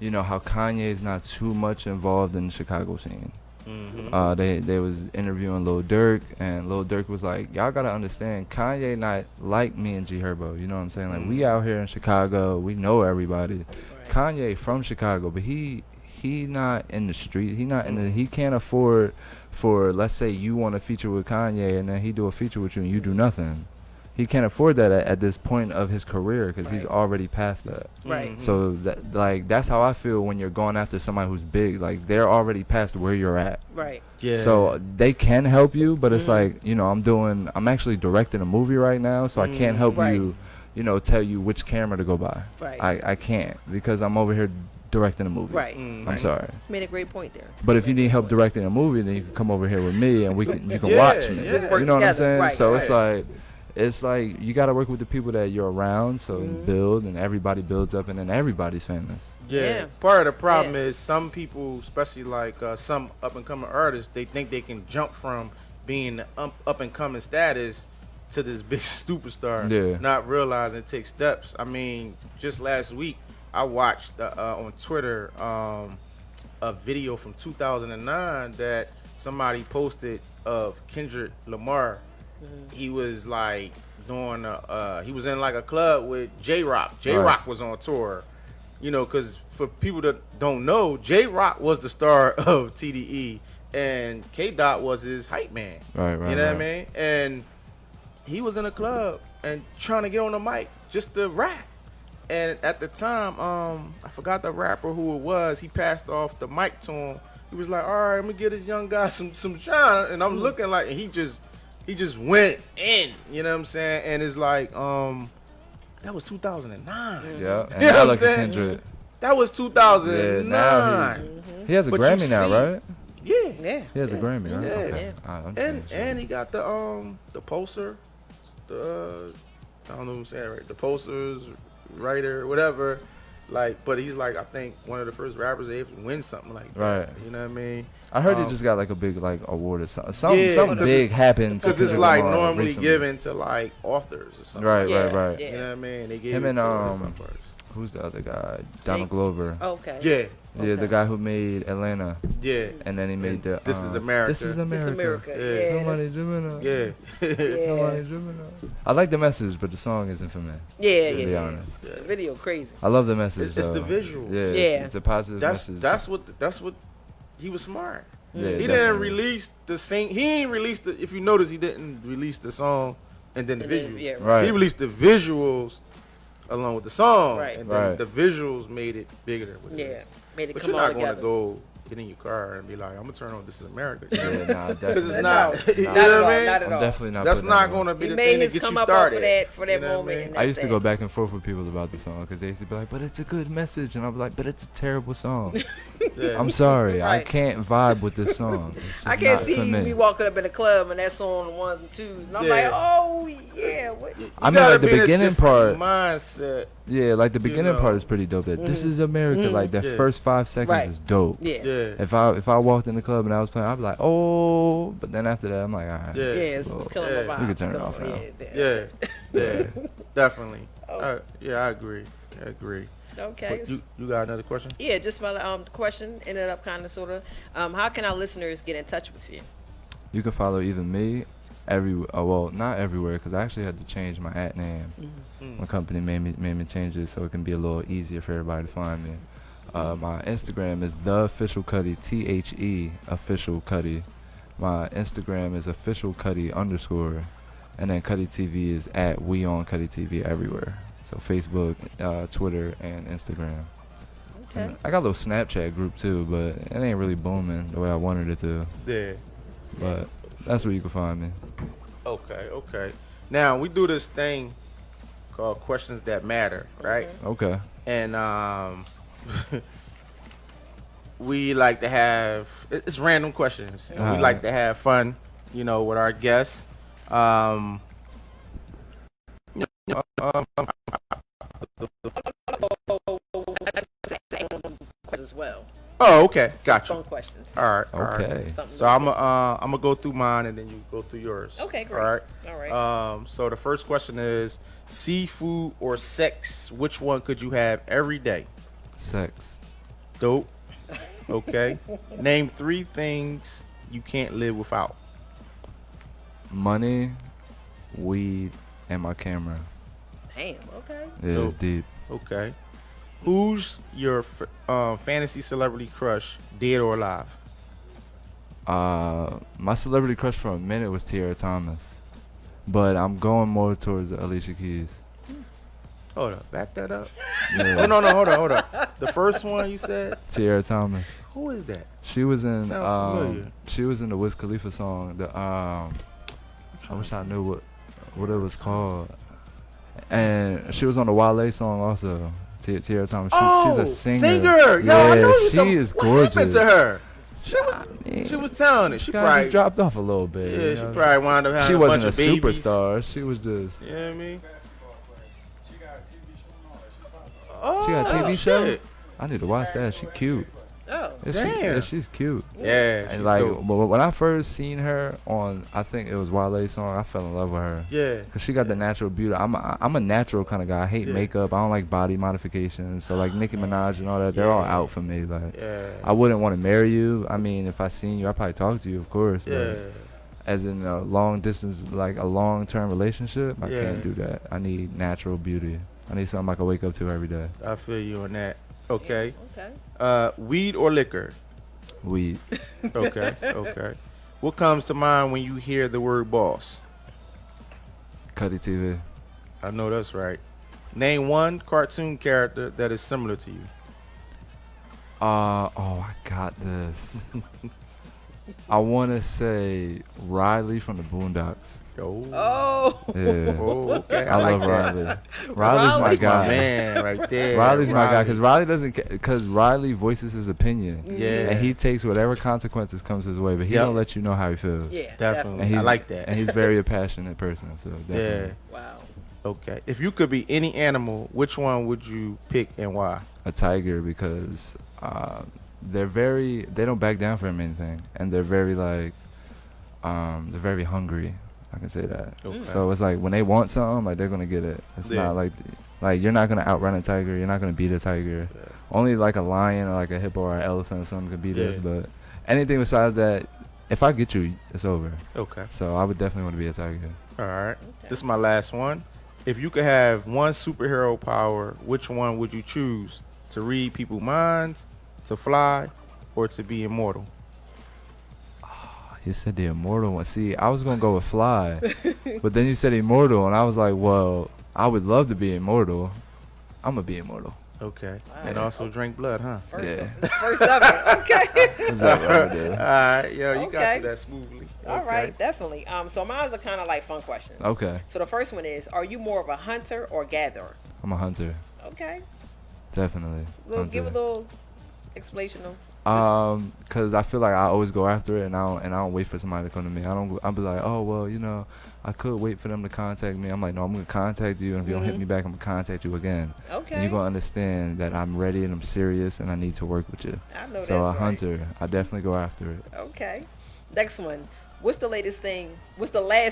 [SPEAKER 3] you know, how Kanye is not too much involved in the Chicago scene. They was interviewing Lil Durk, and Lil Durk was like, y'all gotta understand, Kanye not like me and G Herbo. You know what I'm saying? Like, we out here in Chicago, we know everybody. Kanye from Chicago, but he not in the street. He not in the. He can't afford for, let's say you want to feature with Kanye, and then he do a feature with you and you do nothing. He can't afford that at this point of his career, because he's already past that. So that, like, that's how I feel when you're going after somebody who's big. Like, they're already past where you're at. So they can help you, but it's like, you know, I'm actually directing a movie right now, so I can't help you, you know, tell you which camera to go by. I can't, because I'm over here directing a movie. I'm sorry.
[SPEAKER 4] Made a great point there.
[SPEAKER 3] But if you need help directing a movie, then you can come over here with me, and you can watch me. You know what I'm saying? So it's like you got to work with the people that you're around, so you build, and everybody builds up, and then everybody's famous.
[SPEAKER 2] Part of the problem is some people, especially like some up and coming artists, they think they can jump from being up and coming status to this big superstar, not realizing it takes steps. I mean, just last week I watched on Twitter a video from 2009 that somebody posted of Kendrick Lamar. He was like doing he was in like a club with J-Rock. J-Rock was on tour, you know, because for people that don't know, J-Rock was the star of TDE, and K-Dot was his hype man. You know what I mean? And he was in a club and trying to get on the mic just to rap. And at the time, I forgot the rapper who it was. He passed off the mic to him. He was like, all right, I'm going to get this young guy some shine. And I'm looking like, and he just went in, you know what I'm saying? And it's like, that was 2009.
[SPEAKER 3] And
[SPEAKER 2] you know
[SPEAKER 3] now
[SPEAKER 2] what I'm saying?
[SPEAKER 3] Kendrick.
[SPEAKER 2] That was 2009.
[SPEAKER 3] Now he has a Grammy now, right?
[SPEAKER 2] Yeah.
[SPEAKER 3] He has a Grammy, right?
[SPEAKER 2] Okay. And he got the poster, I don't know what I'm saying, right? The posters, writer, whatever. Like, but he's like, I think one of the first rappers to ever win something like that. You know what I mean?
[SPEAKER 3] I heard he just got like a big like award or something. Something big happened.
[SPEAKER 2] Because it's like normally given to like authors or something.
[SPEAKER 3] Right.
[SPEAKER 2] You know what I mean? They gave
[SPEAKER 3] him
[SPEAKER 2] it
[SPEAKER 3] and
[SPEAKER 2] to
[SPEAKER 3] who's the other guy? Donald Glover.
[SPEAKER 4] Okay.
[SPEAKER 3] Yeah, the guy who made Atlanta.
[SPEAKER 2] Yeah.
[SPEAKER 3] And then he made the
[SPEAKER 2] This Is America.
[SPEAKER 3] This Is America.
[SPEAKER 2] Yeah.
[SPEAKER 3] Nobody dreaming of.
[SPEAKER 2] Nobody
[SPEAKER 3] dreaming of. I like the message, but the song isn't for me. To be honest.
[SPEAKER 4] The video crazy.
[SPEAKER 3] I love the message.
[SPEAKER 2] It's the visual.
[SPEAKER 3] It's a positive message.
[SPEAKER 2] That's what he was smart.
[SPEAKER 3] Yeah,
[SPEAKER 2] he didn't release the sing. He ain't released the. If you notice, he didn't release the song and then the visuals. He released the visuals along with the song, and then the visuals made it bigger than what it is.
[SPEAKER 4] Made it
[SPEAKER 2] but
[SPEAKER 4] come
[SPEAKER 2] you're not going
[SPEAKER 4] together.
[SPEAKER 2] to go get in your car and be like, I'm gonna turn on This Is America.
[SPEAKER 3] Because
[SPEAKER 2] it's not. You know
[SPEAKER 4] what I
[SPEAKER 2] mean?
[SPEAKER 4] Not at all.
[SPEAKER 3] I'm definitely not.
[SPEAKER 2] That's not going to be the thing that gets you started.
[SPEAKER 4] For that moment.
[SPEAKER 3] I used to go back and forth with people about the song because they used to be like, but it's a good message, and I'm like, but it's a terrible song. I'm sorry, I can't vibe with this song.
[SPEAKER 4] I can't see me walking up in the club and that song ones and twos, and I'm like, oh yeah. What?
[SPEAKER 3] I mean, like the beginning part.
[SPEAKER 2] Mindset.
[SPEAKER 3] Yeah, like the beginning part is pretty dope. That This Is America, like that first 5 seconds is dope. If I walked in the club and I was playing, I'd be like, oh, but then after that, I'm like, all right.
[SPEAKER 4] It's killing my vibe.
[SPEAKER 3] We can turn it off now.
[SPEAKER 2] Yeah, definitely. I agree.
[SPEAKER 4] Okay.
[SPEAKER 2] You got another question?
[SPEAKER 4] Yeah, just my the question ended up kind of sort of. How can our listeners get in touch with you?
[SPEAKER 3] You can follow either me well, not everywhere, because I actually had to change my @name. My company made me change it so it can be a little easier for everybody to find me. My Instagram is the official Cutty, THE official Cutty. My Instagram is official Cutty _, and then Cutty TV is @we on Cutty TV everywhere. So Facebook, Twitter, and Instagram.
[SPEAKER 4] Okay.
[SPEAKER 3] And I got a little Snapchat group too, but it ain't really booming the way I wanted it to.
[SPEAKER 2] Yeah.
[SPEAKER 3] But that's where you can find me.
[SPEAKER 2] Okay. Now we do this thing called Questions That Matter, right?
[SPEAKER 3] Okay.
[SPEAKER 2] And we like to have it's random questions. And we like to have fun, with our guests.
[SPEAKER 4] As well.
[SPEAKER 2] Oh, okay, gotcha.
[SPEAKER 4] Fun questions.
[SPEAKER 2] All right.
[SPEAKER 3] Okay.
[SPEAKER 2] So I'm gonna go through mine and then you go through yours.
[SPEAKER 4] Okay, great.
[SPEAKER 2] All right.
[SPEAKER 4] All right.
[SPEAKER 2] So the first question is seafood or sex. Which one could you have every day?
[SPEAKER 3] Sex.
[SPEAKER 2] Dope. Okay. Name 3 things you can't live without.
[SPEAKER 3] Money, weed, and my camera.
[SPEAKER 4] Damn. Okay.
[SPEAKER 3] Yeah, it's deep.
[SPEAKER 2] Okay. Who's your fantasy celebrity crush, dead or alive?
[SPEAKER 3] My celebrity crush for a minute was Tiara Thomas, but I'm going more towards Alicia Keys.
[SPEAKER 2] Hold up, back that up.
[SPEAKER 3] Yeah.
[SPEAKER 2] Oh no, hold up. The first one you said.
[SPEAKER 3] Tiara Thomas.
[SPEAKER 2] Who is that?
[SPEAKER 3] She was in
[SPEAKER 2] Sounds familiar.
[SPEAKER 3] she was in the Wiz Khalifa song. I wish I knew what it was called. And she was on the Wale song also. Tiara Thomas. She's a singer.
[SPEAKER 2] Yo, I know you.
[SPEAKER 3] She is gorgeous.
[SPEAKER 2] What happened to her? She was talented. She
[SPEAKER 3] probably
[SPEAKER 2] probably
[SPEAKER 3] dropped off a little bit.
[SPEAKER 2] Yeah, she probably wound up having
[SPEAKER 3] She
[SPEAKER 2] a
[SPEAKER 3] wasn't
[SPEAKER 2] bunch
[SPEAKER 3] a
[SPEAKER 2] of babies.
[SPEAKER 3] superstar. She was just.
[SPEAKER 2] You know what I mean?
[SPEAKER 3] She got a TV show?
[SPEAKER 2] Shit.
[SPEAKER 3] I need to watch that. She cute.
[SPEAKER 4] Oh.
[SPEAKER 2] Damn.
[SPEAKER 3] She's cute.
[SPEAKER 2] Yeah.
[SPEAKER 3] And
[SPEAKER 2] she's
[SPEAKER 3] like
[SPEAKER 2] dope.
[SPEAKER 3] when I first seen her on, I think it was Wale's song, I fell in love with her.
[SPEAKER 2] Yeah.
[SPEAKER 3] Cause she got the natural beauty. I'm a natural kind of guy. I hate makeup. I don't like body modifications. So like Nicki Minaj and all that, they're all out for me. Like I wouldn't want to marry you. I mean, if I seen you, I'd probably talk to you, of course.
[SPEAKER 2] Yeah.
[SPEAKER 3] But as in a long distance, like a long term relationship, I can't do that. I need natural beauty. I need something I can wake up to every day.
[SPEAKER 2] I feel you on that. Okay.
[SPEAKER 4] Okay.
[SPEAKER 2] Weed or liquor?
[SPEAKER 3] Weed.
[SPEAKER 2] Okay. What comes to mind when you hear the word boss?
[SPEAKER 3] Cutty TV.
[SPEAKER 2] I know that's right. Name 1 cartoon character that is similar to you.
[SPEAKER 3] I got this. I want to say Riley from the Boondocks.
[SPEAKER 2] Oh.
[SPEAKER 3] Yeah.
[SPEAKER 2] Oh, okay.
[SPEAKER 3] I love
[SPEAKER 2] like
[SPEAKER 3] Riley.
[SPEAKER 2] that.
[SPEAKER 3] Riley's my guy.
[SPEAKER 2] Man, right there.
[SPEAKER 3] Riley's my guy because Riley doesn't, because Riley voices his opinion.
[SPEAKER 2] Yeah.
[SPEAKER 3] And he takes whatever consequences comes his way, but he don't let you know how he feels.
[SPEAKER 4] Yeah.
[SPEAKER 2] Definitely.
[SPEAKER 3] And
[SPEAKER 2] I like that.
[SPEAKER 3] And he's very a passionate person. So definitely.
[SPEAKER 2] Yeah.
[SPEAKER 4] Wow.
[SPEAKER 2] Okay. If you could be any animal, which one would you pick and why?
[SPEAKER 3] A tiger because they don't back down from anything, and they're very like they're very hungry. I can say that.
[SPEAKER 2] Okay.
[SPEAKER 3] So it's like when they want something, like they're gonna get it. It's not like you're not gonna outrun a tiger. You're not gonna beat a tiger.
[SPEAKER 2] Yeah.
[SPEAKER 3] Only like a lion or like a hippo or an elephant or something could beat us. But anything besides that, if I get you, it's over.
[SPEAKER 2] Okay.
[SPEAKER 3] So I would definitely want to be a tiger.
[SPEAKER 2] All right.
[SPEAKER 4] Okay.
[SPEAKER 2] This is my last one. If you could have one superhero power, which one would you choose? To read people's minds, to fly, or to be immortal?
[SPEAKER 3] You said the immortal one. See, I was gonna go with fly, but then you said immortal, and I was like, well, I would love to be immortal. I'm gonna be immortal.
[SPEAKER 2] Okay.
[SPEAKER 4] Wow.
[SPEAKER 2] And also drink blood, huh?
[SPEAKER 4] First ever. Okay.
[SPEAKER 3] Is that what I would do?
[SPEAKER 2] All right. Yo, you got
[SPEAKER 4] Okay.
[SPEAKER 2] through that smoothly.
[SPEAKER 4] All
[SPEAKER 2] Okay.
[SPEAKER 4] right, definitely. So mine's are kind of like fun questions.
[SPEAKER 3] Okay,
[SPEAKER 4] So the first one is: are you more of a hunter or gatherer?
[SPEAKER 3] I'm a hunter,
[SPEAKER 4] Okay.
[SPEAKER 3] definitely.
[SPEAKER 4] Give a little explanation of.
[SPEAKER 3] Cause I feel like I always go after it, and I don't wait for somebody to come to me. I'll be like, oh well, I could wait for them to contact me. I'm like, no, I'm gonna contact you, and if you don't hit me back, I'm gonna contact you again.
[SPEAKER 4] Okay.
[SPEAKER 3] And you're gonna understand that I'm ready and I'm serious, and I need to work with you.
[SPEAKER 4] I know
[SPEAKER 3] So
[SPEAKER 4] that's
[SPEAKER 3] a
[SPEAKER 4] right.
[SPEAKER 3] hunter, I definitely go after it.
[SPEAKER 4] Okay. Next one. What's the last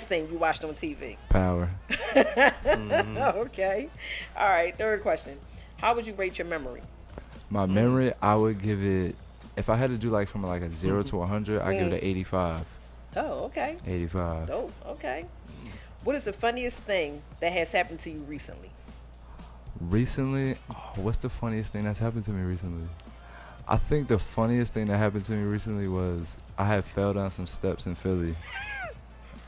[SPEAKER 4] thing you watched on TV?
[SPEAKER 3] Power.
[SPEAKER 4] Okay. All right. Third question. How would you rate your memory?
[SPEAKER 3] My memory, I would give it, if I had to do like from like a 0 to 100, I'd give it an 85.
[SPEAKER 4] Oh, okay.
[SPEAKER 3] 85.
[SPEAKER 4] Oh, okay. What is the funniest thing that has happened to you recently?
[SPEAKER 3] Recently? Oh, what's the funniest thing that's happened to me recently? I think the funniest thing that happened to me recently was I had fell down some steps in Philly.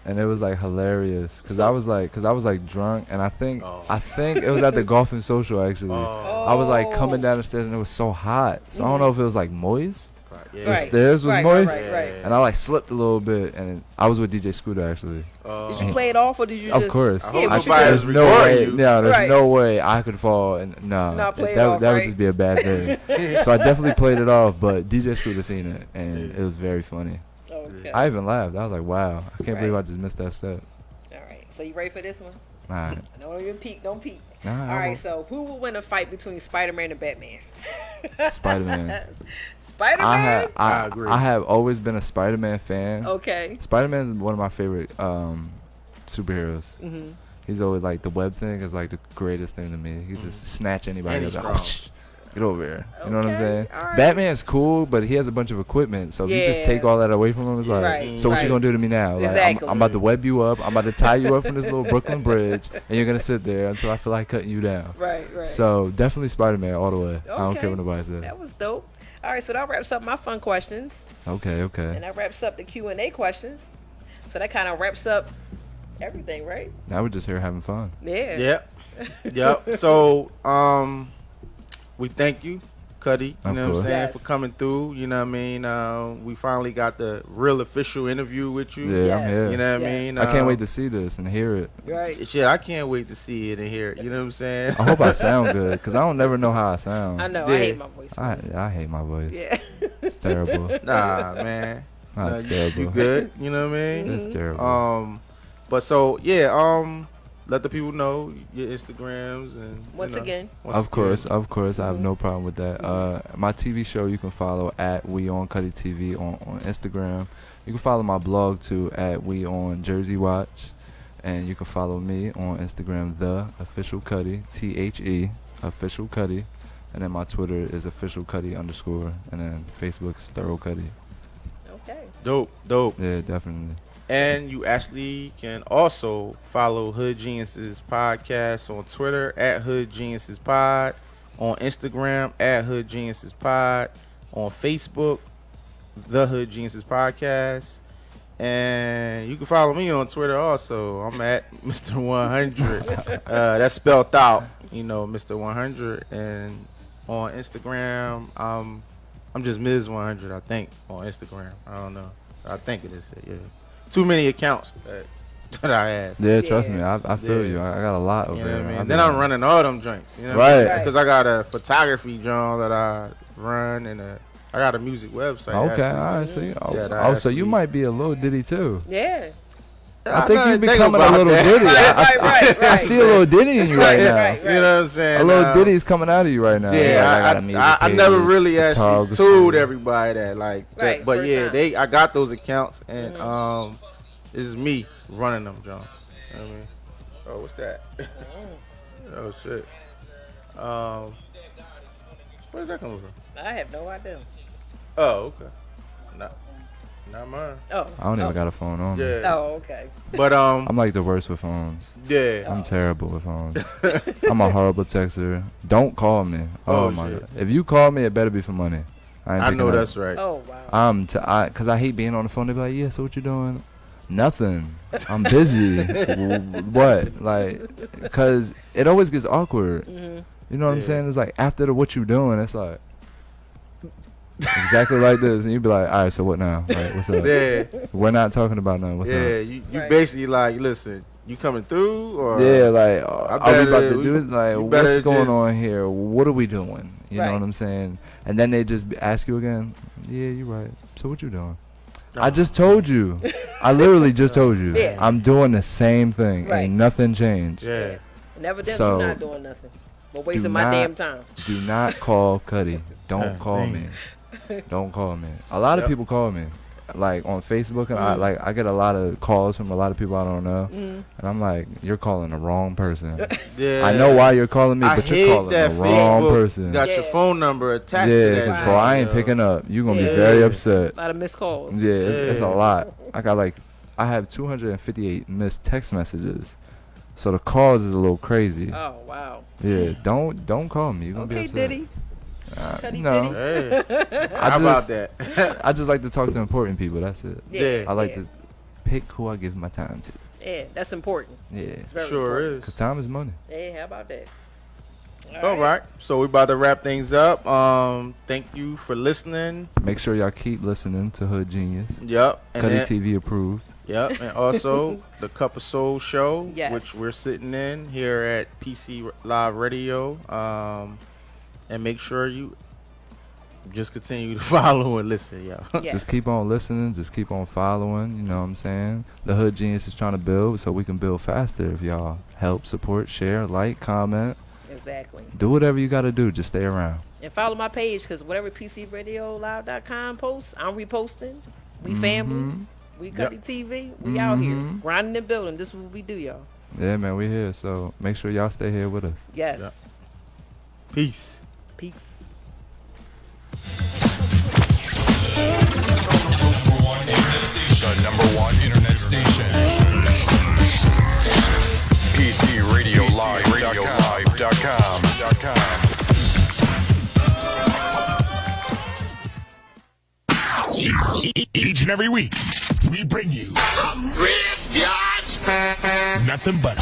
[SPEAKER 3] And it was like hilarious because I was like drunk, and I think it was at the Golf and Social actually. I was like coming down the stairs and it was so hot, so I don't know if it was like moist. The stairs was moist, and I like slipped a little bit, and I was with DJ Scooter actually.
[SPEAKER 4] Did you play it off or did you?
[SPEAKER 3] Of course.
[SPEAKER 2] There's no way.
[SPEAKER 3] There's no way I could fall, and that would just be a bad thing. So I definitely played it off, but DJ Scooter seen it, and it was very funny.
[SPEAKER 4] Okay.
[SPEAKER 3] I even laughed. I was like, wow, I can't believe I just missed that step.
[SPEAKER 4] All right. So you ready for this one?
[SPEAKER 3] All right.
[SPEAKER 4] Don't even peek. Don't peek.
[SPEAKER 3] All
[SPEAKER 4] right. So who will win a fight between Spider-Man and Batman?
[SPEAKER 3] Spider-Man.
[SPEAKER 4] Spider-Man?
[SPEAKER 2] I agree.
[SPEAKER 3] I have always been a Spider-Man fan.
[SPEAKER 4] Okay.
[SPEAKER 3] Spider-Man is one of my favorite superheroes.
[SPEAKER 4] Mm-hmm.
[SPEAKER 3] He's always like, the web thing is like the greatest thing to me. He just snatch anybody up. Like, get over here. You know what I'm saying?
[SPEAKER 4] Right.
[SPEAKER 3] Batman's cool, but he has a bunch of equipment. So if you just take all that away from him, it's like, so what you gonna do to me now? Like,
[SPEAKER 4] Exactly.
[SPEAKER 3] I'm about to web you up. I'm about to tie you up from this little Brooklyn Bridge, and you're gonna sit there until I feel like cutting you down.
[SPEAKER 4] Right.
[SPEAKER 3] So definitely Spider-Man all the way.
[SPEAKER 4] Okay.
[SPEAKER 3] I don't care what nobody says.
[SPEAKER 4] That was dope. All right, so that wraps up my fun questions.
[SPEAKER 3] Okay.
[SPEAKER 4] And that wraps up the Q&A questions. So that kind of wraps up everything, right?
[SPEAKER 3] Now we're just here having fun.
[SPEAKER 4] Yeah.
[SPEAKER 2] Yep. So, we thank you, Cutty, you know what I'm saying,
[SPEAKER 4] Yes.
[SPEAKER 2] for coming through. You know what I mean? We finally got the real official interview with you.
[SPEAKER 3] Yeah,
[SPEAKER 4] Yes.
[SPEAKER 3] I'm here.
[SPEAKER 2] You know what I mean?
[SPEAKER 3] I can't wait to see this and hear it.
[SPEAKER 4] Right.
[SPEAKER 2] Shit, I can't wait to see it and hear it. You know what I'm saying?
[SPEAKER 3] I hope I sound good, because I don't never know how I sound.
[SPEAKER 4] I know.
[SPEAKER 2] Yeah.
[SPEAKER 4] I hate my voice.
[SPEAKER 3] I hate my voice.
[SPEAKER 4] Yeah.
[SPEAKER 3] It's terrible.
[SPEAKER 2] Nah, man.
[SPEAKER 3] It's
[SPEAKER 2] Nah,
[SPEAKER 3] terrible.
[SPEAKER 2] You good? You know what I mean?
[SPEAKER 3] It's terrible.
[SPEAKER 2] But so yeah, let the people know your Instagrams and
[SPEAKER 4] Once again.
[SPEAKER 3] Of course, I have no problem with that. My TV show you can follow at We On Cutty TV on Instagram. You can follow my blog too at We On Jersey Watch, and you can follow me on Instagram The Official Cutty, THE Official Cutty, and then my Twitter is Official Cutty _, and then Facebook's Thorough Cutty.
[SPEAKER 4] Okay.
[SPEAKER 2] Dope.
[SPEAKER 3] Yeah, definitely.
[SPEAKER 2] And you actually can also follow Hood Geniuses Podcast on Twitter at Hood Geniuses Pod, on Instagram at Hood Geniuses Pod, on Facebook, The Hood Geniuses Podcast. And you can follow me on Twitter also. I'm at Mr. 100. That's spelled out, Mr. 100. And on Instagram, I'm just Ms. 100, I think, on Instagram. I don't know. I think it is, yeah. Too many accounts that I have.
[SPEAKER 3] Yeah, trust me, I feel you. I got a lot over there.
[SPEAKER 2] What I mean? Then I'm running all them joints.
[SPEAKER 3] Right.
[SPEAKER 2] Because I got a photography joint that I run, and I got a music website.
[SPEAKER 3] Okay,
[SPEAKER 2] actually.
[SPEAKER 3] all right. So you might be a little Diddy too.
[SPEAKER 4] Yeah.
[SPEAKER 3] I think you're becoming a little Diddy.
[SPEAKER 4] Right.
[SPEAKER 3] I see a little Diddy in you right now.
[SPEAKER 4] Right.
[SPEAKER 2] You know what I'm saying?
[SPEAKER 3] A little Diddy's coming out of you right now.
[SPEAKER 2] Yeah, I never really actually told everybody that,
[SPEAKER 4] Right,
[SPEAKER 2] but
[SPEAKER 4] first
[SPEAKER 2] yeah,
[SPEAKER 4] time.
[SPEAKER 2] I got those accounts, and this is me running them, John. You know what I mean? Oh, what's that? Oh shit. Where's that coming from?
[SPEAKER 4] I have no idea.
[SPEAKER 2] Oh, okay. Not mine.
[SPEAKER 4] Oh.
[SPEAKER 3] I don't even got a phone on me.
[SPEAKER 2] Yeah.
[SPEAKER 4] Oh, okay.
[SPEAKER 2] But
[SPEAKER 3] I'm like the worst with phones.
[SPEAKER 2] Yeah.
[SPEAKER 3] I'm terrible with phones. I'm a horrible texter. Don't call me. Oh my
[SPEAKER 2] shit.
[SPEAKER 3] god. If you call me, it better be for money.
[SPEAKER 2] I know that's right.
[SPEAKER 4] Oh wow.
[SPEAKER 3] Cause I hate being on the phone. They be like, yeah, so what you doing? Nothing. I'm busy. What? Like, cause it always gets awkward.
[SPEAKER 4] Mm-hmm.
[SPEAKER 3] You know what I'm saying? It's like after the what you doing, it's like exactly like this, and you be like, all right, so what now? Like, what's up?
[SPEAKER 2] Yeah.
[SPEAKER 3] We're not talking about nothing. What's up?
[SPEAKER 2] Yeah, you
[SPEAKER 4] Right.
[SPEAKER 2] basically like, listen, you coming through or
[SPEAKER 3] Yeah, like, are we about to do it? Like,
[SPEAKER 2] you better
[SPEAKER 3] what's going
[SPEAKER 2] just-
[SPEAKER 3] on here? What are we doing? You know
[SPEAKER 4] Right.
[SPEAKER 3] what I'm saying? And then they just ask you again, yeah, you're right. So what you doing? I just told you. I literally just told you.
[SPEAKER 4] Yeah.
[SPEAKER 3] I'm doing the same thing.
[SPEAKER 4] Right.
[SPEAKER 3] Ain't nothing changed.
[SPEAKER 2] Yeah.
[SPEAKER 4] Never did.
[SPEAKER 3] So,
[SPEAKER 4] Not doing nothing. But wasting
[SPEAKER 3] do
[SPEAKER 4] my
[SPEAKER 3] not-
[SPEAKER 4] damn time.
[SPEAKER 3] Do not call Cuddy. Don't call
[SPEAKER 2] dang.
[SPEAKER 3] me. Don't call me. A lot of
[SPEAKER 2] Yep.
[SPEAKER 3] people call me. like on Facebook, and I get a lot of calls from a lot of people I don't know, and I'm like, you're calling the wrong person.
[SPEAKER 2] Yeah.
[SPEAKER 3] I know why you're calling me, but you're calling the wrong person.
[SPEAKER 2] Got your phone number attached to that.
[SPEAKER 3] Yeah, bro, I ain't picking up. You're gonna be very upset.
[SPEAKER 4] A lot of missed calls.
[SPEAKER 3] Yeah, it's a lot. I have 258 missed text messages, so the calls is a little crazy.
[SPEAKER 4] Oh wow.
[SPEAKER 3] Yeah, don't call me. You're gonna be upset.
[SPEAKER 4] Diddy.
[SPEAKER 3] No.
[SPEAKER 2] Hey. How about that?
[SPEAKER 3] I just like to talk to important people. That's it.
[SPEAKER 2] Yeah.
[SPEAKER 3] I like to pick who I give my time to.
[SPEAKER 4] Yeah, that's important.
[SPEAKER 3] Yeah.
[SPEAKER 4] It's very
[SPEAKER 2] Sure
[SPEAKER 4] important.
[SPEAKER 2] is.
[SPEAKER 3] Cause time is money.
[SPEAKER 4] Hey, how about that?
[SPEAKER 2] All right. So we're about to wrap things up. Thank you for listening.
[SPEAKER 3] Make sure y'all keep listening to Hood Genius.
[SPEAKER 2] Yep. And
[SPEAKER 3] Cutty TV approved.
[SPEAKER 2] Yep. And also the Cup of Soul show,
[SPEAKER 4] Yes.
[SPEAKER 2] which we're sitting in here at PC Live Radio. And make sure you just continue to follow and listen, y'all.
[SPEAKER 4] Yes.
[SPEAKER 3] Just keep on listening. Just keep on following. You know what I'm saying? The Hood Genius is trying to build so we can build faster. If y'all help, support, share, like, comment.
[SPEAKER 4] Exactly.
[SPEAKER 3] Do whatever you got to do. Just stay around.
[SPEAKER 4] And follow my page, because whatever PCRadiolive.com posts, I'm reposting. We family. We Cutty TV. We out here grinding and building. This is what we do, y'all.
[SPEAKER 3] Yeah, man, we here. So make sure y'all stay here with us.
[SPEAKER 4] Yes.
[SPEAKER 2] Yep. Peace.
[SPEAKER 4] Peace.
[SPEAKER 1] The number one internet station. PCRadiolive.com.
[SPEAKER 5] Each and every week, we bring you rich guys, nothing but